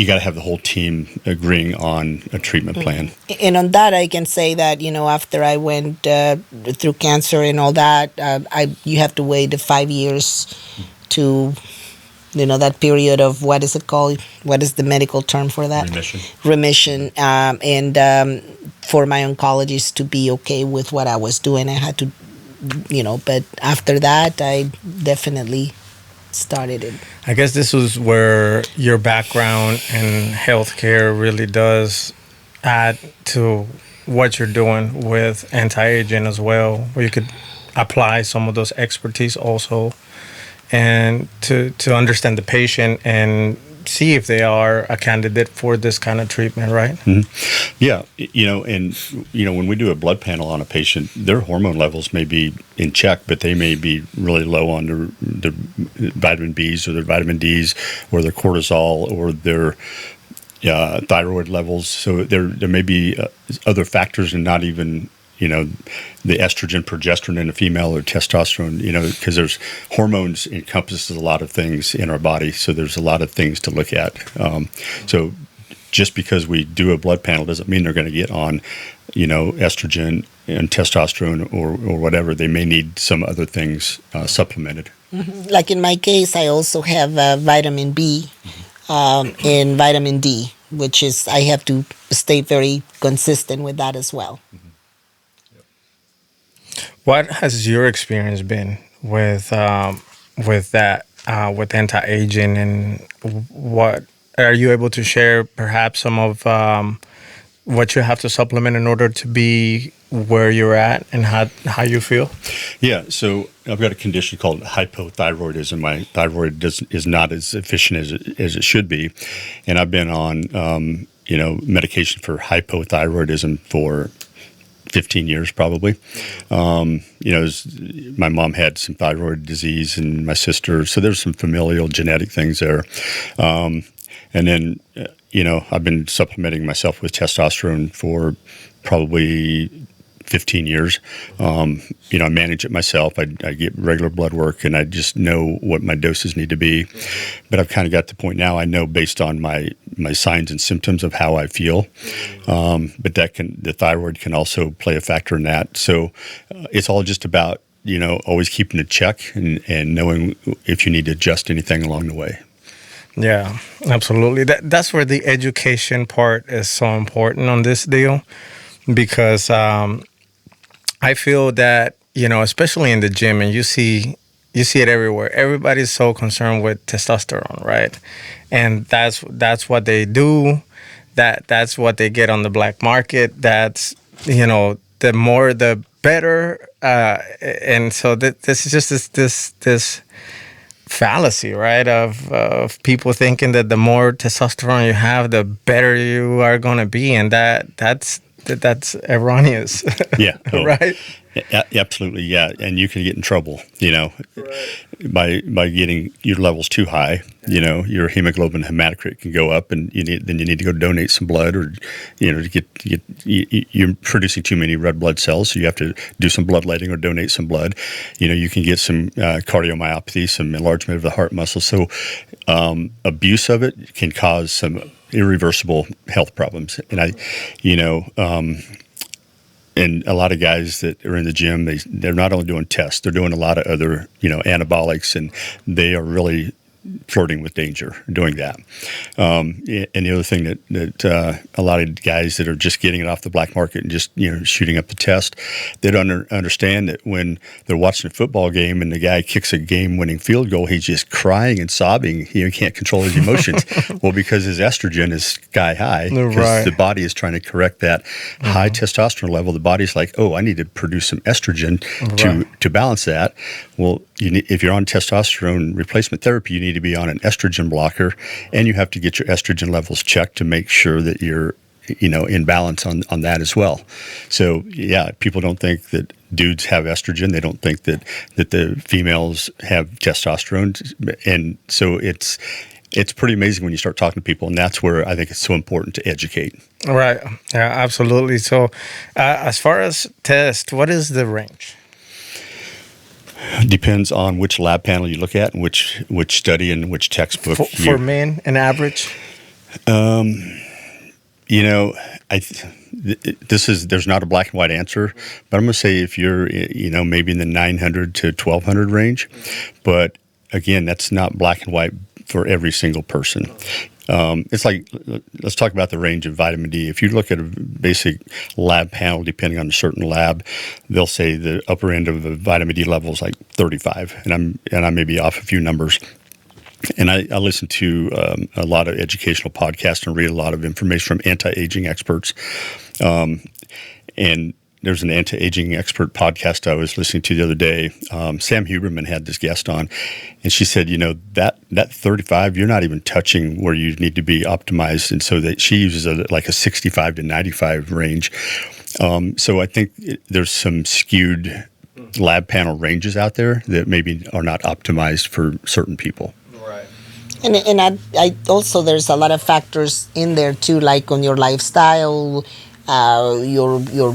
got to have the whole team agreeing on a treatment plan.
And on that, I can say that, after I went through cancer and all that, you have to wait 5 years to, that period of, what is it called? What is the medical term for that? Remission. And for my oncologist to be okay with what I was doing, I had to, but after that, I definitely started it.
I guess this was where your background in healthcare really does add to what you're doing with anti-aging as well, where you could apply some of those expertise also, and to understand the patient and see if they are a candidate for this kind of treatment, right?
Mm-hmm. Yeah, when we do a blood panel on a patient, their hormone levels may be in check, but they may be really low on their vitamin B's or their vitamin D's or their cortisol or their thyroid levels. So there may be other factors, and not even the estrogen, progesterone in a female, or testosterone, because there's hormones encompasses a lot of things in our body. So there's a lot of things to look at. So just because we do a blood panel doesn't mean they're going to get on, estrogen and testosterone or whatever. They may need some other things supplemented.
Mm-hmm. Like in my case, I also have vitamin B and vitamin D, which is, I have to stay very consistent with that as well. Mm-hmm.
What has your experience been with that, with anti-aging, and what are you able to share? Perhaps some of what you have to supplement in order to be where you're at and how you feel?
Yeah, so I've got a condition called hypothyroidism. My thyroid is not as efficient as it should be, and I've been on medication for hypothyroidism for 15 years probably. My mom had some thyroid disease, and my sister, so there's some familial genetic things there. And then, I've been supplementing myself with testosterone for probably 15 years. I manage it myself. I get regular blood work, and I just know what my doses need to be. But I've kind of got to the point now, I know based on my signs and symptoms of how I feel. But the thyroid can also play a factor in that. So it's all just about, always keeping a check and knowing if you need to adjust anything along the way.
Yeah, absolutely. That's where the education part is so important on this deal, because I feel that, especially in the gym, and you see it everywhere. Everybody's so concerned with testosterone, right? And that's what they do. That's what they get on the black market. That's, the more the better. And so this is just this fallacy, right? Of people thinking that the more testosterone you have, the better you are going to be, and that's erroneous.
Yeah.
Right.
Absolutely. Yeah. And you can get in trouble, by getting your levels too high. Your hemoglobin hematocrit can go up, and you need to go donate some blood, or to get you're producing too many red blood cells, so you have to do some bloodletting or donate some blood. You can get some cardiomyopathy, some enlargement of the heart muscle. So abuse of it can cause some irreversible health problems. And and a lot of guys that are in the gym, they're not only doing tests, they're doing a lot of other, anabolics, and they are really flirting with danger doing that. And the other thing that a lot of guys that are just getting it off the black market and just, shooting up the test, they don't understand that when they're watching a football game and the guy kicks a game-winning field goal, he's just crying and sobbing. He can't control his emotions. Well, because his estrogen is sky high, because the body is trying to correct that high testosterone level. The body's like, oh, I need to produce some estrogen to balance that. Well, if you're on testosterone replacement therapy, you need to be on an estrogen blocker, and you have to get your estrogen levels checked to make sure that you're, in balance on that as well. So, yeah, people don't think that dudes have estrogen. They don't think that the females have testosterone. And so it's pretty amazing when you start talking to people, and that's where I think it's so important to educate.
Right. Yeah, absolutely. So as far as test, what is the range?
Depends on which lab panel you look at and which study and which textbook.
For men, an average?
There's not a black and white answer, but I'm going to say if you're, maybe in the 900 to 1200 range, but again, that's not black and white for every single person. It's like, let's talk about the range of vitamin D. If you look at a basic lab panel, depending on a certain lab, they'll say the upper end of the vitamin D level is like 35, and I may be off a few numbers. And I listen to a lot of educational podcasts and read a lot of information from anti-aging experts. And there's an anti-aging expert podcast I was listening to the other day. Sam Huberman had this guest on, and she said, that 35, you're not even touching where you need to be optimized. And so that she uses a 65 to 95 range. So I think there's some skewed lab panel ranges out there that maybe are not optimized for certain people.
And I also, there's a lot of factors in there too, like on your lifestyle, your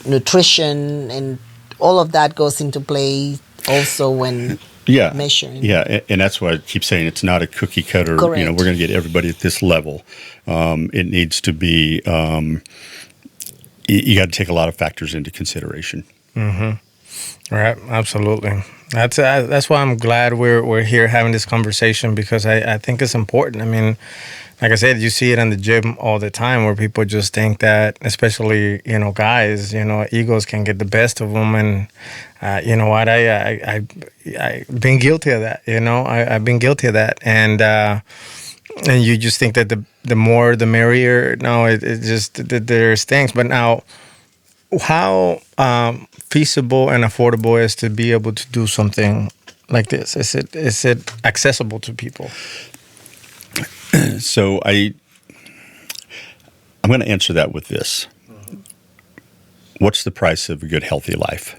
nutrition, and all of that goes into play also when measuring.
Yeah, and that's why I keep saying it's not a cookie cutter.
Correct.
We're going to get everybody at this level. It needs to be. You got to take a lot of factors into consideration.
Mm-hmm. Right. Absolutely. That's why I'm glad we're here having this conversation, because I think it's important. I mean, like I said, you see it in the gym all the time where people just think that, especially, guys, egos can get the best of them. And you know what, I've been guilty of that. I've been guilty of that. And you just think that the more the merrier. No, it just there's things. But now, how feasible and affordable is to be able to do something like this? Is it accessible to people?
So I'm going to answer that with this. What's the price of a good, healthy life?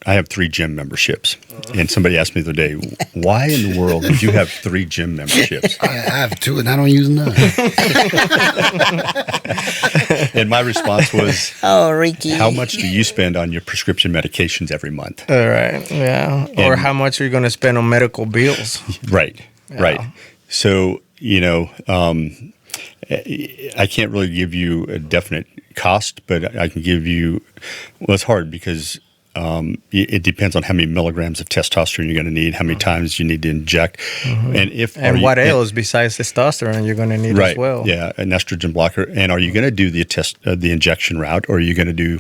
I have 3 gym memberships. And somebody asked me the other day, why in the world would you have 3 gym memberships?
I have 2 and I don't use none.
And my response was,
Oh, Rikc.
how much do you spend on your prescription medications every month?
All right. Yeah. Or how much are you going to spend on medical bills?
Right. Right. So, I can't really give you a definite cost, but I can give you, well, it's hard because it depends on how many milligrams of testosterone you're going to need, how many times you need to inject,
And what else besides testosterone you're going to need
right,
as well.
Yeah, an estrogen blocker. And are you going to do the injection route, or are you going to do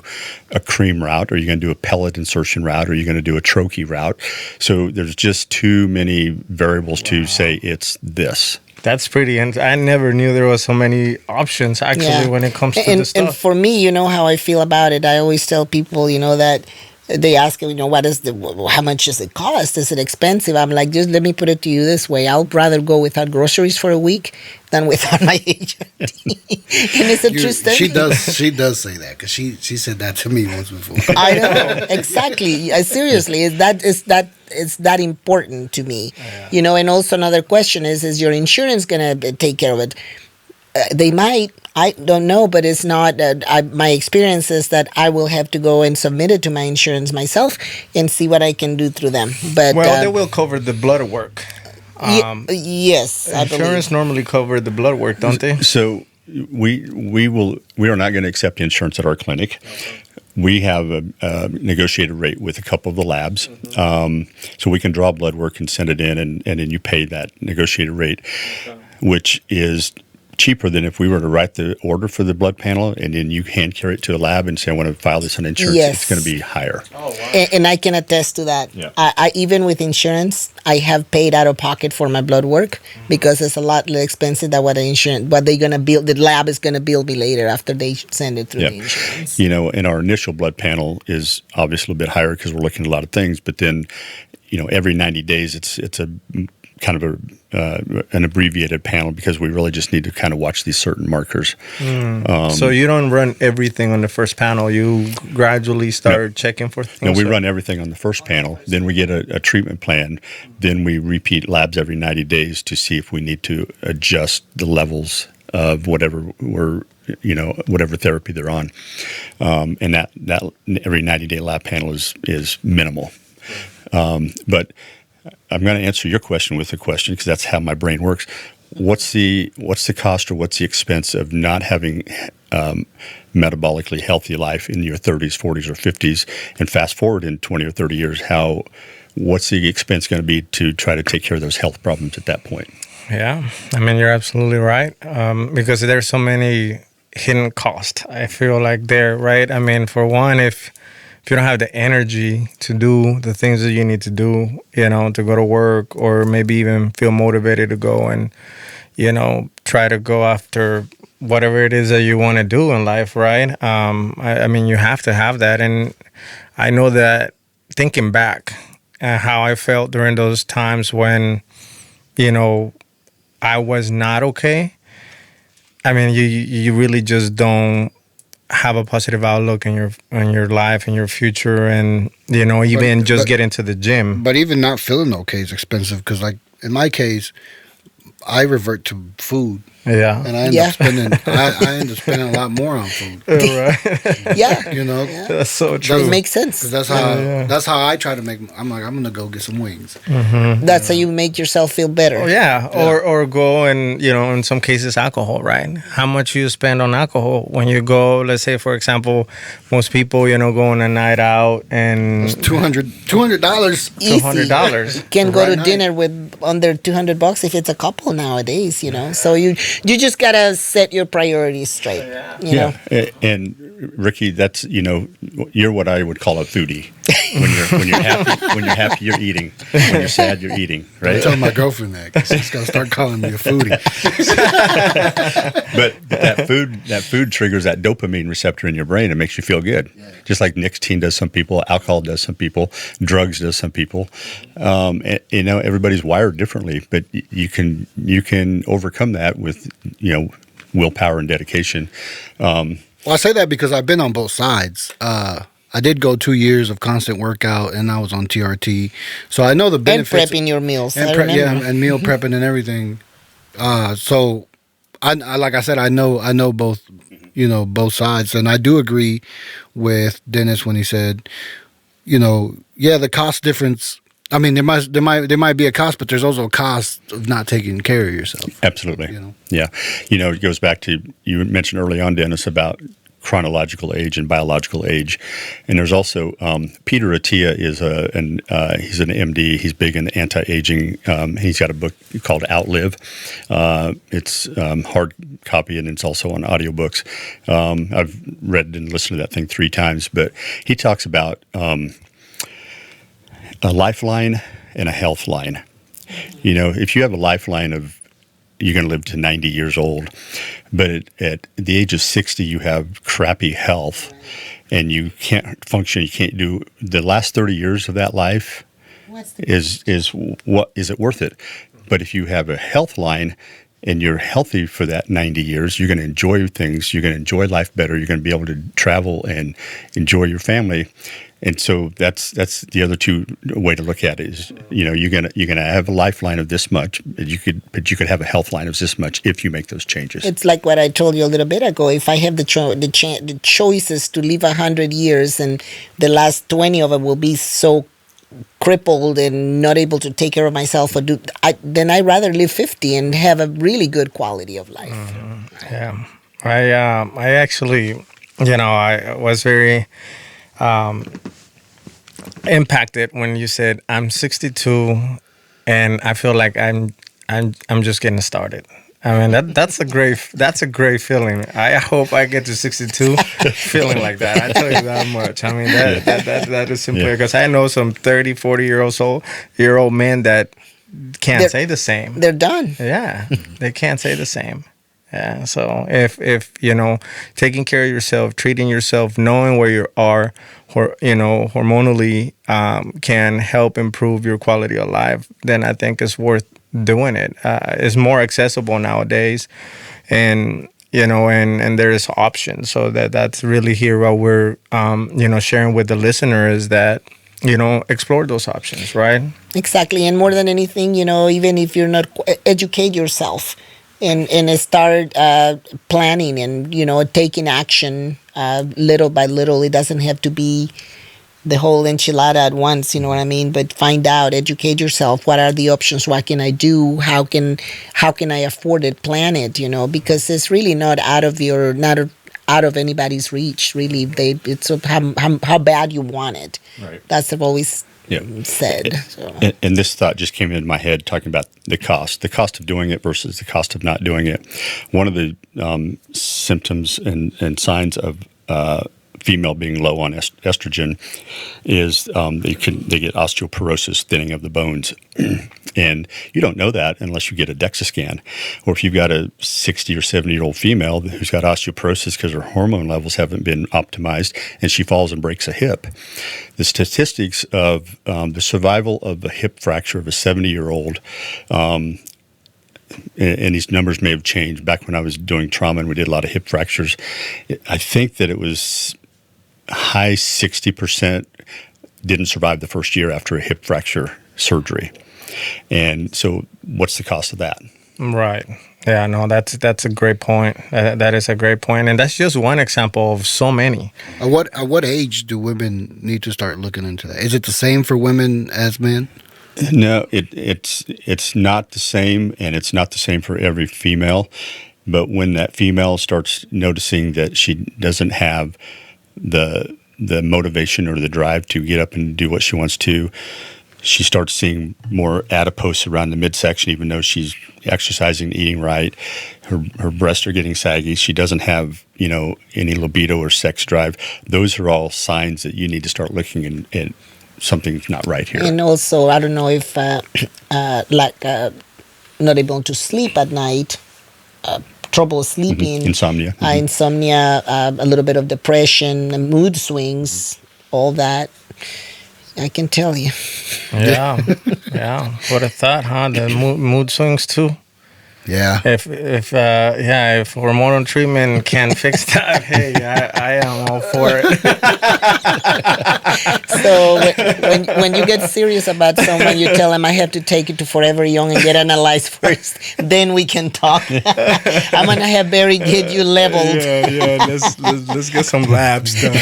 a cream route, or are you going to do a pellet insertion route, or are you going to do a troche route? So there's just too many variables to say it's this.
That's pretty. And I never knew there was so many options actually when it comes to the stuff.
And for me, you know how I feel about it. I always tell people, that they ask, how much does it cost? Is it expensive? I'm like, just let me put it to you this way. I'll rather go without groceries for a week than without my agent. And it's a true statement.
She does say that because she said that to me once before.
I know, exactly. Seriously, it's that important to me. And also another question is your insurance going to take care of it? They might. I don't know, but it's not. My experience is that I will have to go and submit it to my insurance myself and see what I can do through them. But
they will cover the blood work.
Yes, I believe.
Insurance normally cover the blood work, don't they?
So we are not going to accept insurance at our clinic. We have a negotiated rate with a couple of the labs, so we can draw blood work and send it in, and then you pay that negotiated rate, which is cheaper than if we were to write the order for the blood panel and then you hand carry it to a lab and say, I want to file this on insurance.
Yes.
It's going to be higher.
Oh, wow. And I can attest to that.
Yeah.
I even with insurance, I have paid out of pocket for my blood work because it's a lot less expensive than what they're going to bill. The lab is going to bill me later after they send it through the insurance.
And our initial blood panel is obviously a little bit higher because we're looking at a lot of things, but then, every 90 days it's a kind of an abbreviated panel because we really just need to kind of watch these certain markers.
So you don't run everything on the first panel. You gradually start checking for things?
No, we run everything on the first panel. Then we get a treatment plan. Then we repeat labs every 90 days to see if we need to adjust the levels of whatever whatever therapy they're on. And that every 90-day lab panel is minimal. But I'm going to answer your question with a question because that's how my brain works. What's the cost or what's the expense of not having metabolically healthy life in your 30s, 40s, or 50s, and fast forward in 20 or 30 years? What's the expense going to be to try to take care of those health problems at that point?
Yeah, you're absolutely right because there's so many hidden costs. I feel like there, right? For one, if you don't have the energy to do the things that you need to do, to go to work or maybe even feel motivated to go and, try to go after whatever it is that you want to do in life, right? You have to have that. And I know that thinking back at how I felt during those times when, I was not okay, you really just don't have a positive outlook in your life and your future, and even get into the gym.
But even not feeling okay is expensive because, like in my case, I revert to food.
Yeah,
and I end up spending. I end up spending a lot more on food.
Right.
Yeah,
that's so true.
That makes sense.
That's how I try to make. I'm like, I'm gonna go get some wings.
Mm-hmm.
That's how you make yourself feel better.
Oh, yeah. Or go and in some cases alcohol, right? How much you spend on alcohol when you go? Let's say, for example, most people go on a night out and
it's $200.
$200
can go to dinner with under $200 if it's a couple nowadays. So you just gotta set your priorities straight.
Yeah. And Rikc, that's you're what I would call a foodie. When you're happy, you're eating. When you're sad, you're eating. Right?
I tell my girlfriend that 'cause she's gonna start calling me a foodie.
But that food triggers that dopamine receptor in your brain and makes you feel good. Yeah. Just like nicotine does some people, alcohol does some people, drugs does some people. Everybody's wired differently, but you can overcome that with willpower and dedication.
Well, I say that because I've been on both sides. I did go 2 years of constant workout, and I was on TRT, so I know the benefits.
And prepping your meals.
And and meal prepping and everything. So, I like I said, I know both, both sides, and I do agree with Dennis when he said, the cost difference. I mean, there might be a cost, but there's also a cost of not taking care of yourself.
Absolutely. Yeah. It goes back to, you mentioned early on, Dennis, about chronological age and biological age. And there's also Peter Attia is he's an MD. He's big in anti-aging. He's got a book called Outlive. It's hard copy, and it's also on audiobooks. I've read and listened to that thing 3 times, but he talks about a lifeline and a health line. If you have a lifeline of you're going to live to 90 years old, but at the age of 60, you have crappy health and you can't function. You can't do the last 30 years of that life. Is it worth it? But if you have a health line and you're healthy for that 90 years, you're going to enjoy things. You're going to enjoy life better. You're going to be able to travel and enjoy your family. And so that's the other way to look at it is, you're gonna have a lifeline of this much, but you could have a health line of this much if you make those changes.
It's like what I told you a little bit ago. If I have the choices to live 100 years, and the last 20 of it will be so crippled and not able to take care of myself, then I'd rather live 50 and have a really good quality of life.
Mm-hmm. Yeah, I actually, I was very impacted when you said I'm 62 and I feel like I'm just getting started. I mean that's a great feeling. I hope I get to 62 feeling like that. I tell you that much. I mean that is simply because I know some 30, 40-year-old men that can't say the same.
They're done.
Yeah, they can't say the same. Yeah, so if taking care of yourself, treating yourself, knowing where you are, hormonally can help improve your quality of life, then I think it's worth doing it. It's more accessible nowadays, and and there is options. So that's really here what we're sharing with the listener is that explore those options, right?
Exactly, and more than anything, even if you're not educate yourself. And start planning and, taking action little by little. It doesn't have to be the whole enchilada at once, you know what I mean? But find out, educate yourself. What are the options? What can I do? How can I afford it? Plan it, because it's really not out of anybody's reach, really. It's how bad you want it.
Right.
That's what I've always said. So.
And this thought just came into my head talking about the cost of doing it versus the cost of not doing it. One of the symptoms and signs of female being low on estrogen is they get osteoporosis, thinning of the bones. And you don't know that unless you get a DEXA scan. Or if you've got a 60 or 70-year-old female who's got osteoporosis because her hormone levels haven't been optimized and she falls and breaks a hip. The statistics of the survival of a hip fracture of a 70-year-old, and these numbers may have changed. Back when I was doing trauma and we did a lot of hip fractures, I think that it was high 60% didn't survive the first year after a hip fracture surgery. And so what's the cost of that?
Right. Yeah, no, that's a great point. That is a great point. And that's just one example of so many.
At what age do women need to start looking into that? Is it the same for women as men?
No, it's not the same, and it's not the same for every female. But when that female starts noticing that she doesn't have the motivation or the drive to get up and do what she wants to, she starts seeing more adipose around the midsection, even though she's exercising and eating right. Her breasts are getting saggy. She doesn't have, any libido or sex drive. Those are all signs that you need to start looking and something's not right here.
And also, I don't know if not able to sleep at night, trouble sleeping,
insomnia,
a little bit of depression, mood swings, all that. I can tell you.
Yeah. What a thought, huh? The mood swings too.
Yeah.
If hormonal treatment can fix that, hey, I am all for it.
So when you get serious about someone, you tell them I have to take you to Forever Young and get analyzed first. Then we can talk. I'm gonna have Barry get you leveled.
Yeah. Let's get some labs done.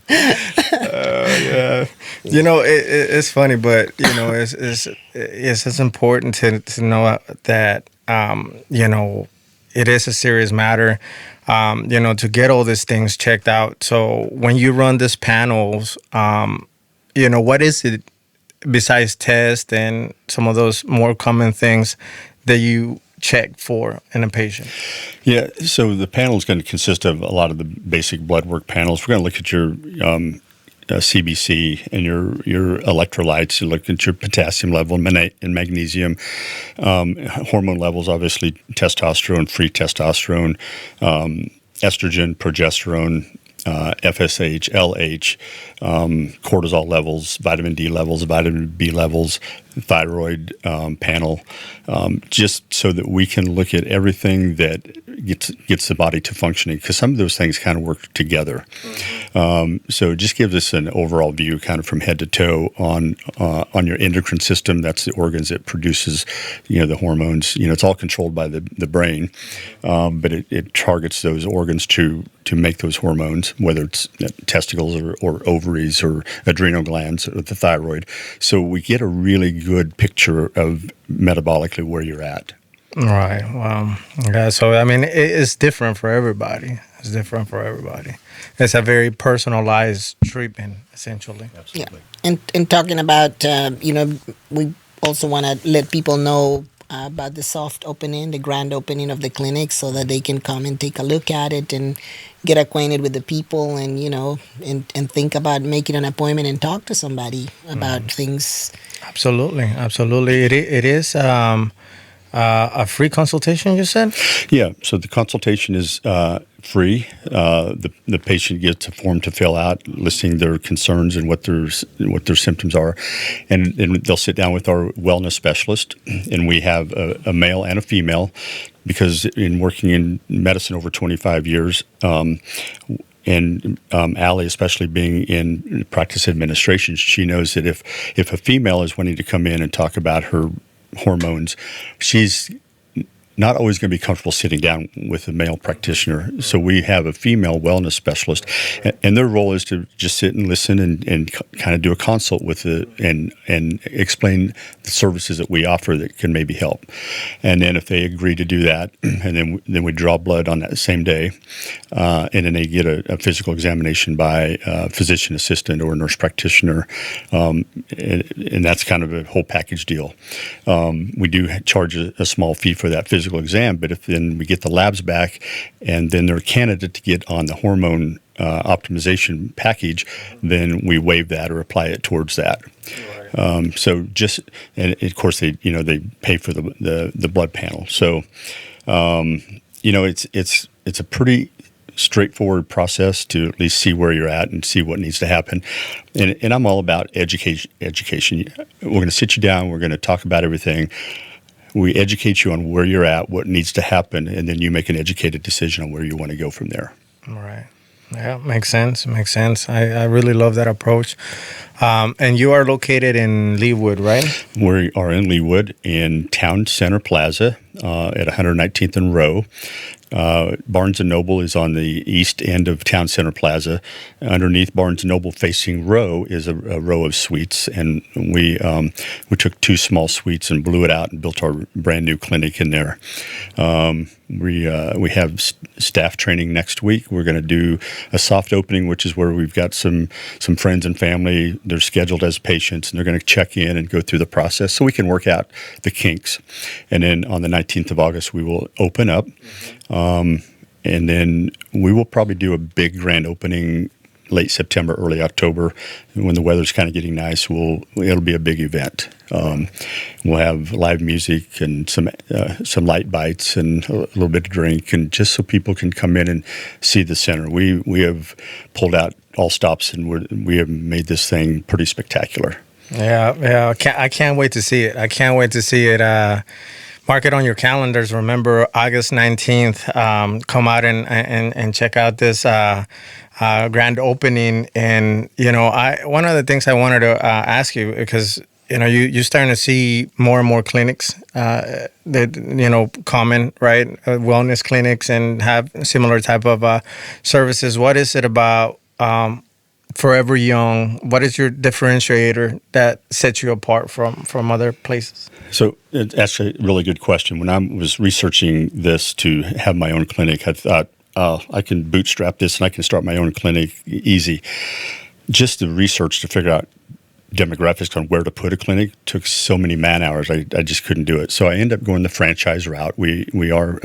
Yeah. You know, it's funny, but you know, it's important to know that you know, it is a serious matter. You know, to get all these things checked out. So when you run these panels, you know, what is it besides test and some of those more common things that you check for in a patient?
Yeah, so the panel is going to consist of a lot of the basic blood work panels. We're going to look at your CBC and your electrolytes. You look at your potassium level and magnesium, hormone levels, obviously testosterone, free testosterone, estrogen, progesterone, FSH, LH, cortisol levels, vitamin D levels, vitamin B levels, thyroid panel, just so that we can look at everything that gets the body to functioning, because some of those things kind of work together. So it just gives us an overall view, kind of from head to toe, on your endocrine system. That's the organs that produces, you know, the hormones. You know, it's all controlled by the brain, but it targets those organs to make those hormones, whether it's testicles or ovaries or adrenal glands or the thyroid. So we get a really good picture of metabolically where you're at.
Right. Wow. Yeah. So I mean, it's different for everybody. It's different for everybody. It's a very personalized treatment, essentially.
Absolutely.
Yeah. And talking about, you know, we also want to let people know about the soft opening, the grand opening of the clinic, so that they can come and take a look at it and get acquainted with the people, and, you know, and think about making an appointment and talk to somebody about things.
Absolutely. It is a free consultation, you said?
Yeah. So the consultation is free. The patient gets a form to fill out listing their concerns and what their symptoms are, and they'll sit down with our wellness specialist. And we have a male and a female, because in working in medicine over 25 years, and Allie, especially being in practice administration, she knows that if a female is wanting to come in and talk about her hormones, she's not always going to be comfortable sitting down with a male practitioner. So we have a female wellness specialist, and their role is to just sit and listen and kind of do a consult with it and explain the services that we offer that can maybe help. And then if they agree to do that, and then we draw blood on that same day, and then they get a physical examination by a physician assistant or a nurse practitioner, and that's kind of a whole package deal. We do charge a small fee for that physical exam, but if then we get the labs back and then they're a candidate to get on the hormone optimization package, then we waive that or apply it towards that. So just, and of course they pay for the blood panel. So it's a pretty straightforward process to at least see where you're at and see what needs to happen. And I'm all about education. We're going to sit you down. We're going to talk about everything. We educate you on where you're at, what needs to happen, and then you make an educated decision on where you want to go from there.
All right. Yeah, makes sense. I really love that approach. And you are located in Leawood, right?
We are in Leawood in Town Center Plaza at 119th and Roe. Barnes & Noble is on the east end of Town Center Plaza. Underneath Barnes & Noble, facing Roe, is a row of suites, and we took 2 small suites and blew it out and built our brand new clinic in there. We have staff training next week. We're going to do a soft opening, which is where we've got some friends and family. They're scheduled as patients, and they're going to check in and go through the process so we can work out the kinks. And then on the 19th of August, we will open up. And then we will probably do a big grand opening late September, early October, when the weather's kind of getting nice. It'll be a big event. We'll have live music and some light bites and a little bit of drink, and just so people can come in and see the center. We have pulled out all stops, and we have made this thing pretty spectacular.
Yeah. I can't wait to see it. I can't wait to see it. Mark it on your calendars. Remember, August 19th. Come out and check out this grand opening. And one of the things I wanted to ask you, because you're starting to see more and more clinics that common, right, wellness clinics, and have similar type of services. What is it about Forever Young? What is your differentiator that sets you apart from other places?
So it's actually a really good question. When I was researching this to have my own clinic, I thought, I can bootstrap this and I can start my own clinic easy. Just the research to figure out demographics on where to put a clinic took so many man hours. I just couldn't do it. So I ended up going the franchise route. We are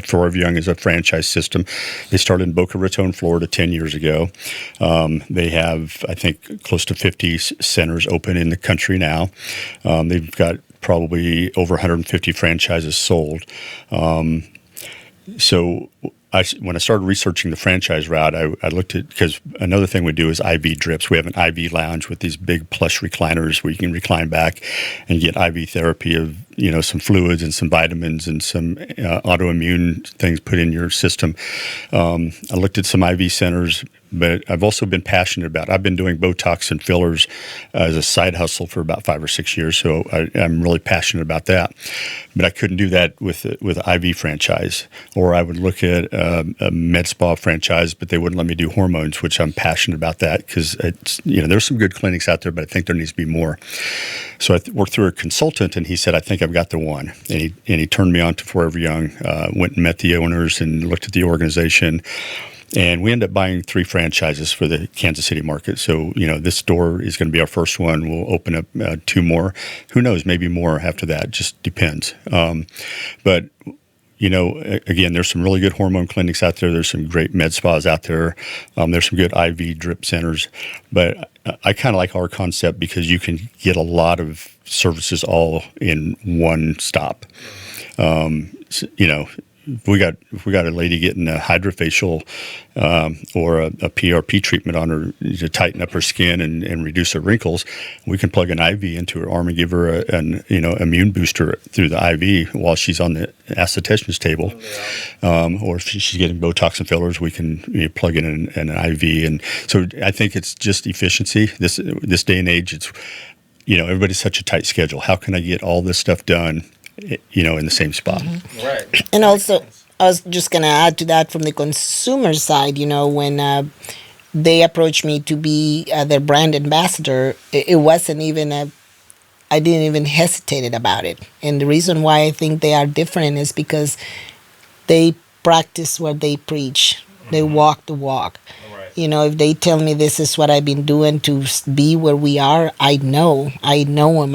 Forever Young is a franchise system. They started in Boca Raton, Florida 10 years ago. They have, I think, close to 50 centers open in the country now. They've got probably over 150 franchises sold. So when I started researching the franchise route, I looked at, because another thing we do is IV drips. We have an IV lounge with these big plush recliners where you can recline back and get IV therapy of, some fluids and some vitamins and some autoimmune things put in your system. I looked at some IV centers, but I've also been passionate about, I've been doing Botox and fillers as a side hustle for about 5 or 6 years. So I'm really passionate about that, but I couldn't do that with an IV franchise. Or I would look at a med spa franchise, but they wouldn't let me do hormones, which I'm passionate about that because there's some good clinics out there, but I think there needs to be more. So I worked through a consultant, and he said, I think I've got the one. And he turned me on to Forever Young, went and met the owners and looked at the organization. And we ended up buying 3 franchises for the Kansas City market. So, this store is going to be our first one. We'll open up 2 more. Who knows, maybe more after that. Just depends. But again, there's some really good hormone clinics out there. There's some great med spas out there. There's some good IV drip centers. But I kind of like our concept because you can get a lot of services all in one stop. If we got a lady getting a hydrofacial or a PRP treatment on her to tighten up her skin and reduce her wrinkles, we can plug an IV into her arm and give her an immune booster through the IV while she's on the acetationist table. Or if she's getting Botox and fillers, we can plug in an IV. And so I think it's just efficiency. This day and age, it's everybody's such a tight schedule. How can I get all this stuff done in the same spot?
Mm-hmm. Right. And also, I was just going to add to that from the consumer side, when they approached me to be their brand ambassador, it wasn't even I didn't even hesitate about it. And the reason why I think they are different is because they practice what they preach. They walk the walk. If they tell me this is what I've been doing to be where we are, I know him.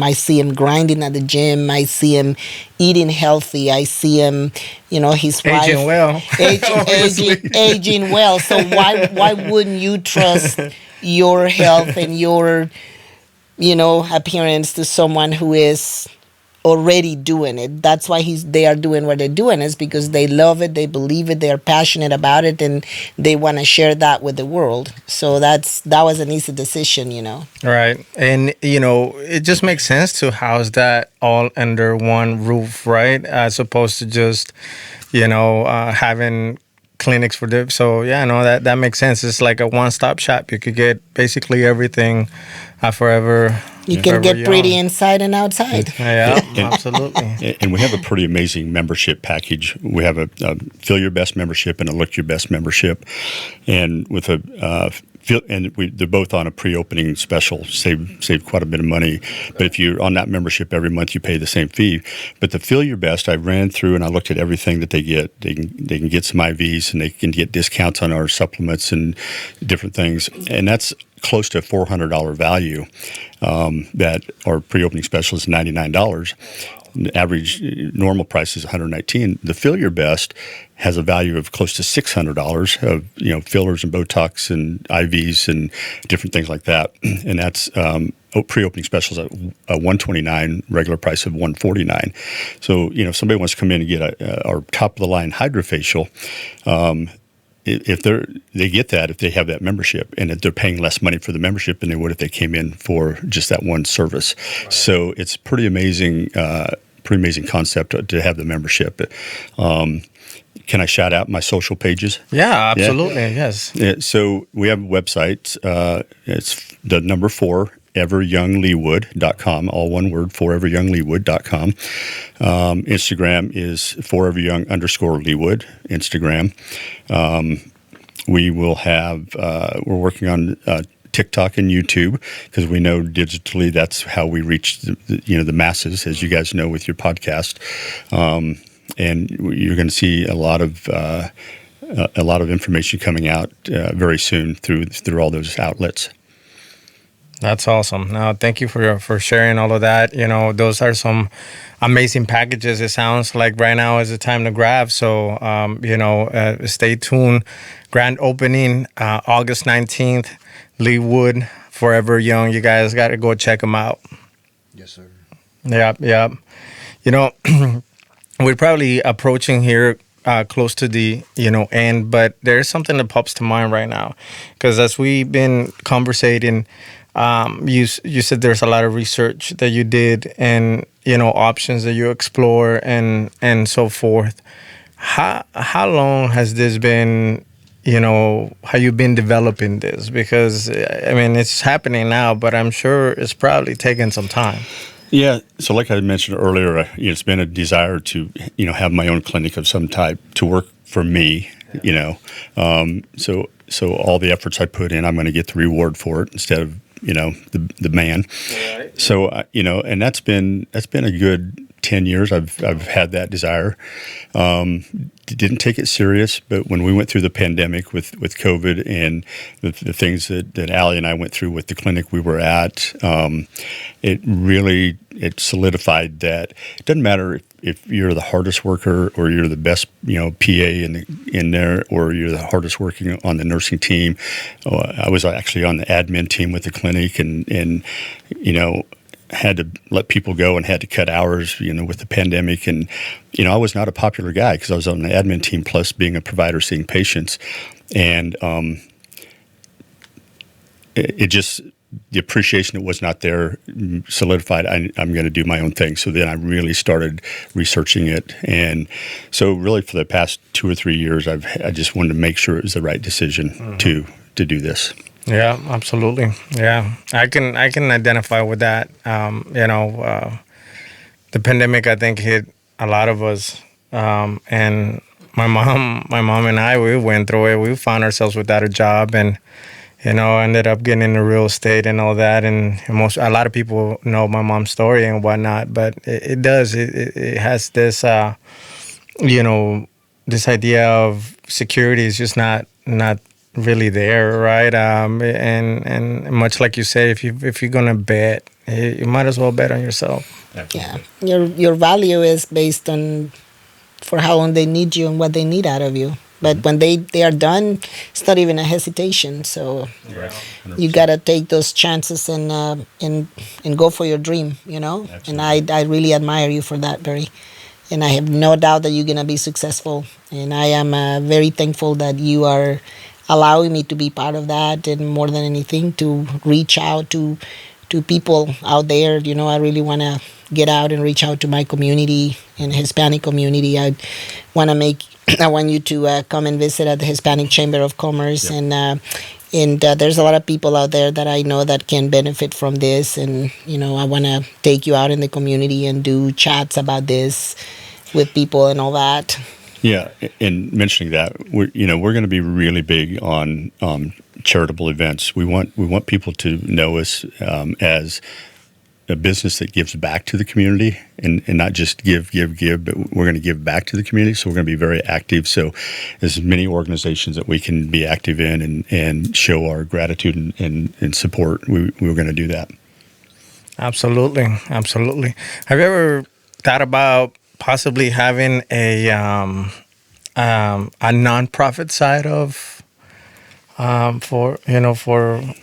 I see him grinding at the gym. I see him eating healthy. I see him, his wife
aging well.
aging well. So why wouldn't you trust your health and your, appearance to someone who is already doing it? That's why they are doing what they're doing, is because they love it, they believe it, they're passionate about it, and they want to share that with the world. So that was an easy decision,
Right. And it just makes sense to house that all under one roof, right? As opposed to just having clinics for them. So that makes sense. It's like a one-stop shop. You could get basically everything forever.
You can get pretty inside and outside.
Yeah, absolutely.
And we have a pretty amazing membership package. We have a Feel Your Best membership and a Look Your Best membership. And with they're both on a pre-opening special, save quite a bit of money. But if you're on that membership every month, you pay the same fee. But the Feel Your Best, I ran through and I looked at everything that they get. They can get some IVs and they can get discounts on our supplements and different things. And that's close to a $400 value. That our pre-opening special is $99. The average normal price is $119. The Feel Your Best has a value of close to $600 of fillers and Botox and IVs and different things like that. And that's pre-opening specials at $129, regular price of $149. So if somebody wants to come in and get our top of the line hydrofacial, if they get that if they have that membership, and if they're paying less money for the membership than they would if they came in for just that one service. Right. So it's pretty amazing concept to have the membership. Can I shout out my social pages?
Yeah, absolutely. Yeah. Yes.
Yeah, so we have a website. It's the number 4 foreveryoungleawood.com, all one word, foreveryoungleawood.com. Instagram is foreveryoung_Leawood, Instagram. We will have, we're working on TikTok and YouTube, because we know digitally that's how we reach the masses, as you guys know with your podcast. And you're going to see a lot of information coming out very soon through all those outlets.
That's awesome. Now, thank you for sharing all of that. Those are some amazing packages. It sounds like right now is the time to grab. So, stay tuned. Grand opening, August 19th, Leawood, Forever Young. You guys got to go check them out.
Yes, sir.
Yeah. We're probably approaching here close to the end, but there's something that pops to mind right now, because as we've been conversating, you said there's a lot of research that you did, and options that you explore and so forth. How long has this been? How you've been developing this? Because it's happening now, but I'm sure it's probably taken some time.
Yeah. So like I mentioned earlier, it's been a desire to, have my own clinic of some type to work for me, So all the efforts I put in, I'm going to get the reward for it instead of, the man. Right. So, and that's been a good 10 years. I've had that desire. Didn't take it serious, but when we went through the pandemic with COVID and the things that Allie and I went through with the clinic we were at, it solidified that it doesn't matter if you're the hardest worker or you're the best, PA in there, or you're the hardest working on the nursing team. I was actually on the admin team with the clinic, and had to let people go and had to cut hours, with the pandemic. And, I was not a popular guy because I was on the admin team plus being a provider seeing patients. And it just, the appreciation that was not there solidified. I'm going to do my own thing. So then I really started researching it. And so really for the past 2 or 3 years, I just wanted to make sure it was the right decision to do this.
Yeah, absolutely. Yeah, I can identify with that. The pandemic, I think, hit a lot of us, and my mom and I, we went through it. We found ourselves without a job, and ended up getting into real estate and all that. And a lot of people know my mom's story and whatnot, but it has this, this idea of security is just not really there, right? And much like you say, if you're gonna bet, you might as well bet on yourself.
Yeah, your value is based on for how long they need you and what they need out of you. But when they are done, it's not even a hesitation. So you gotta take those chances and go for your dream, Absolutely. And I really admire you for that, Barry. And I have no doubt that you're gonna be successful. And I am very thankful that you are allowing me to be part of that, and more than anything, to reach out to people out there. I really want to get out and reach out to my community and Hispanic community. I want you to come and visit at the Hispanic Chamber of Commerce. Yep. And there's a lot of people out there that I know that can benefit from this. And, I want to take you out in the community and do chats about this with people and all that.
Yeah, and mentioning that, we're going to be really big on charitable events. We want people to know us as a business that gives back to the community, and not just give, but we're going to give back to the community. So we're going to be very active. So as many organizations that we can be active in and show our gratitude and support, we're going to do that.
Absolutely. Have you ever thought about possibly having a nonprofit side of for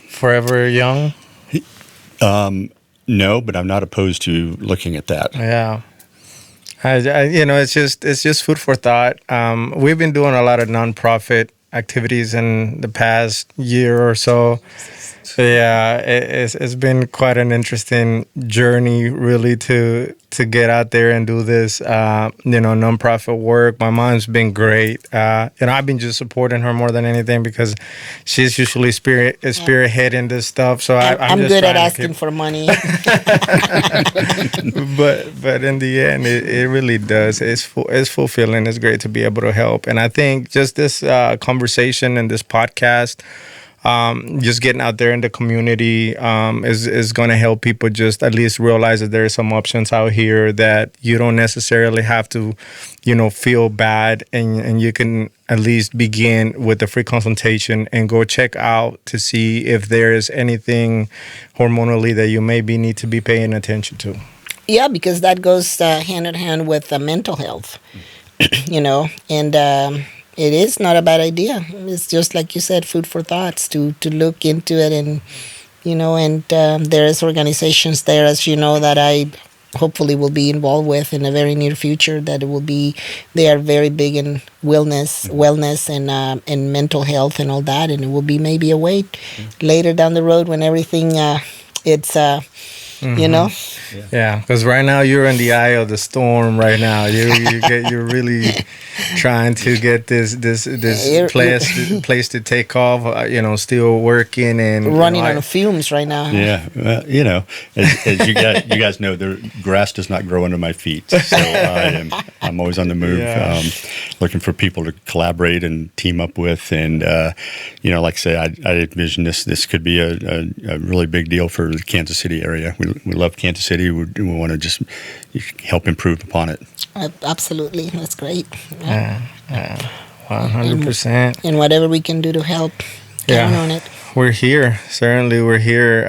Forever Young?
No, but I'm not opposed to looking at that.
Yeah, it's just food for thought. We've been doing a lot of nonprofit activities in the past year or so. So yeah, it's been quite an interesting journey, really, to get out there and do this, nonprofit work. My mom's been great. I've been just supporting her more than anything because she's usually spearheading this stuff. So I'm just
good at asking for money.
but in the end, it really does. It's fulfilling. It's great to be able to help. And I think just this conversation and this podcast, just getting out there in the community is going to help people just at least realize that there are some options out here, that you don't necessarily have to, feel bad, and you can at least begin with a free consultation and go check out to see if there is anything hormonally that you maybe need to be paying attention to.
Yeah, because that goes hand in hand with mental health, and it is not a bad idea. It's just like you said, food for thoughts to look into it, and there is organizations there, as you know, that I hopefully will be involved with in the very near future. They are very big in wellness and mental health and all that, and it will be maybe a way later down the road when everything
Yeah, because right now you're in the eye of the storm. Right now, you're really trying to get this place to take off. Still working and
running on fumes right now.
Yeah, as you guys know, the grass does not grow under my feet, so I'm always on the move, looking for people to collaborate and team up with, and like I say, I envision this could be a really big deal for the Kansas City area. We love Kansas City. We want to just help improve upon it.
Absolutely. That's great.
100%.
And whatever we can do to help, count on it.
We're here. Certainly, we're here.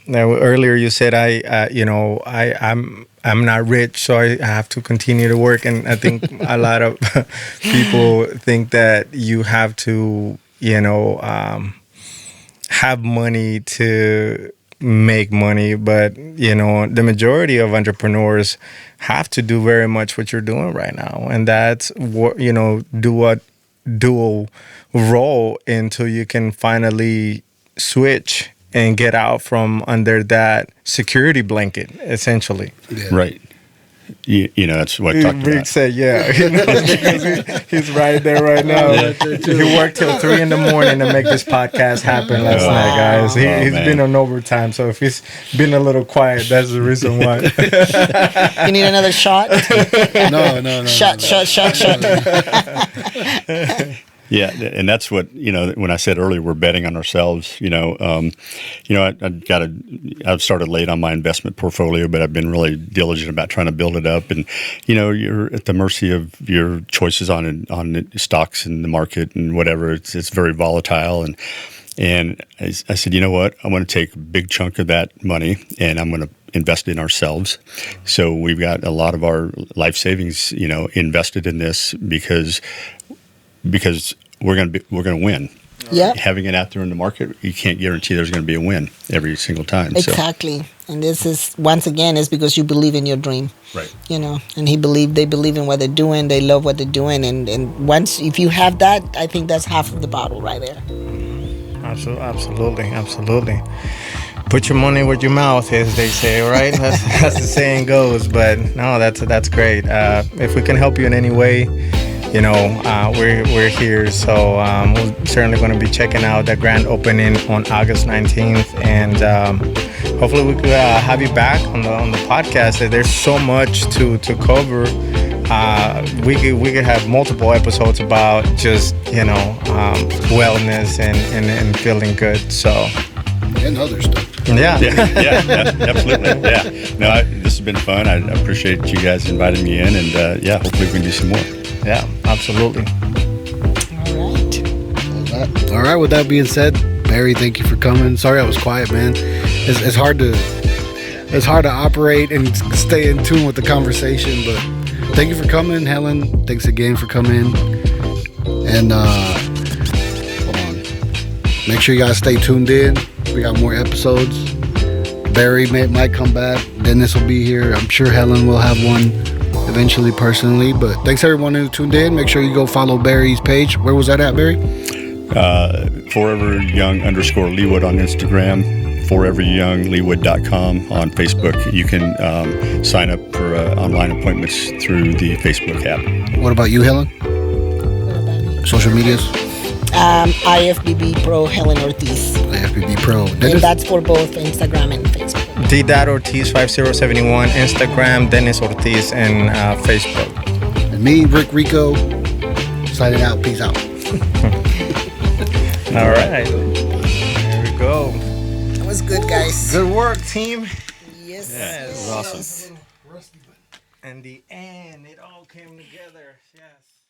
Now, earlier you said I'm not rich, so I have to continue to work. And I think a lot of people think that you have to, have money to make money, but the majority of entrepreneurs have to do very much what you're doing right now, and that's what dual role until you can finally switch and get out from under that security blanket, essentially.
Yeah. Right. That's what I talked about.
Rikc said, he's right there right now. He worked till 3 a.m. to make this podcast happen last night, guys. He's been on overtime, so if he's been a little quiet, that's the reason why.
You need another shot?
No.
Shot.
Yeah, and that's what, when I said earlier, we're betting on ourselves. I've started late on my investment portfolio, but I've been really diligent about trying to build it up. And, you're at the mercy of your choices on stocks in the market and whatever. It's very volatile. And I said, you know what? I'm going to take a big chunk of that money and I'm going to invest in ourselves. So we've got a lot of our life savings, invested in this because we're going to win.
Yeah.
Having it out there in the market, you can't guarantee there's going to be a win every single time.
Exactly. So. And this is, once again, is because you believe in your dream.
Right.
And they believe in what they're doing. They love what they're doing. And once, if you have that, I think that's half of the bottle right there.
Absolutely. Put your money where your mouth is, they say, right? That's the saying goes. But no, that's great. If we can help you in any way, we're here. So we're certainly going to be checking out the grand opening on August 19th, and hopefully we could have you back on the podcast. There's so much to cover. We could have multiple episodes about just wellness and feeling good. So.
And other stuff.
Yeah,
absolutely. Yeah. No, this has been fun. I appreciate you guys inviting me in, and hopefully we can do some more.
Yeah, absolutely.
All right. With that being said, Barry, thank you for coming. Sorry I was quiet, man. It's hard to operate and stay in tune with the conversation, but thank you for coming, Hellen. Thanks again for coming. And hold on. Make sure you guys stay tuned in. We got more episodes. Barry might come back. Dennis will be here. I'm sure Hellen will have one eventually personally. But thanks everyone who tuned in. Make sure you go follow Barry's page. Where was that at, Barry?
Forever Young _ Leawood on Instagram, foreveryoungleawood.com on Facebook. You can sign up for online appointments through the Facebook app.
What about you, Helen?
What about me?
Social medias?
IFBB Pro Hellen Ortiz.
IFBB Pro.
And that's for both Instagram and Facebook.
D.Ortiz5071, Instagram, Dennis Ortiz, and Facebook.
And me, Riko, signing out. Peace out.
All right. There we go.
That was good, guys.
Good work, team.
Yes.
Yeah, it was awesome.
In the end, it all came together. Yes.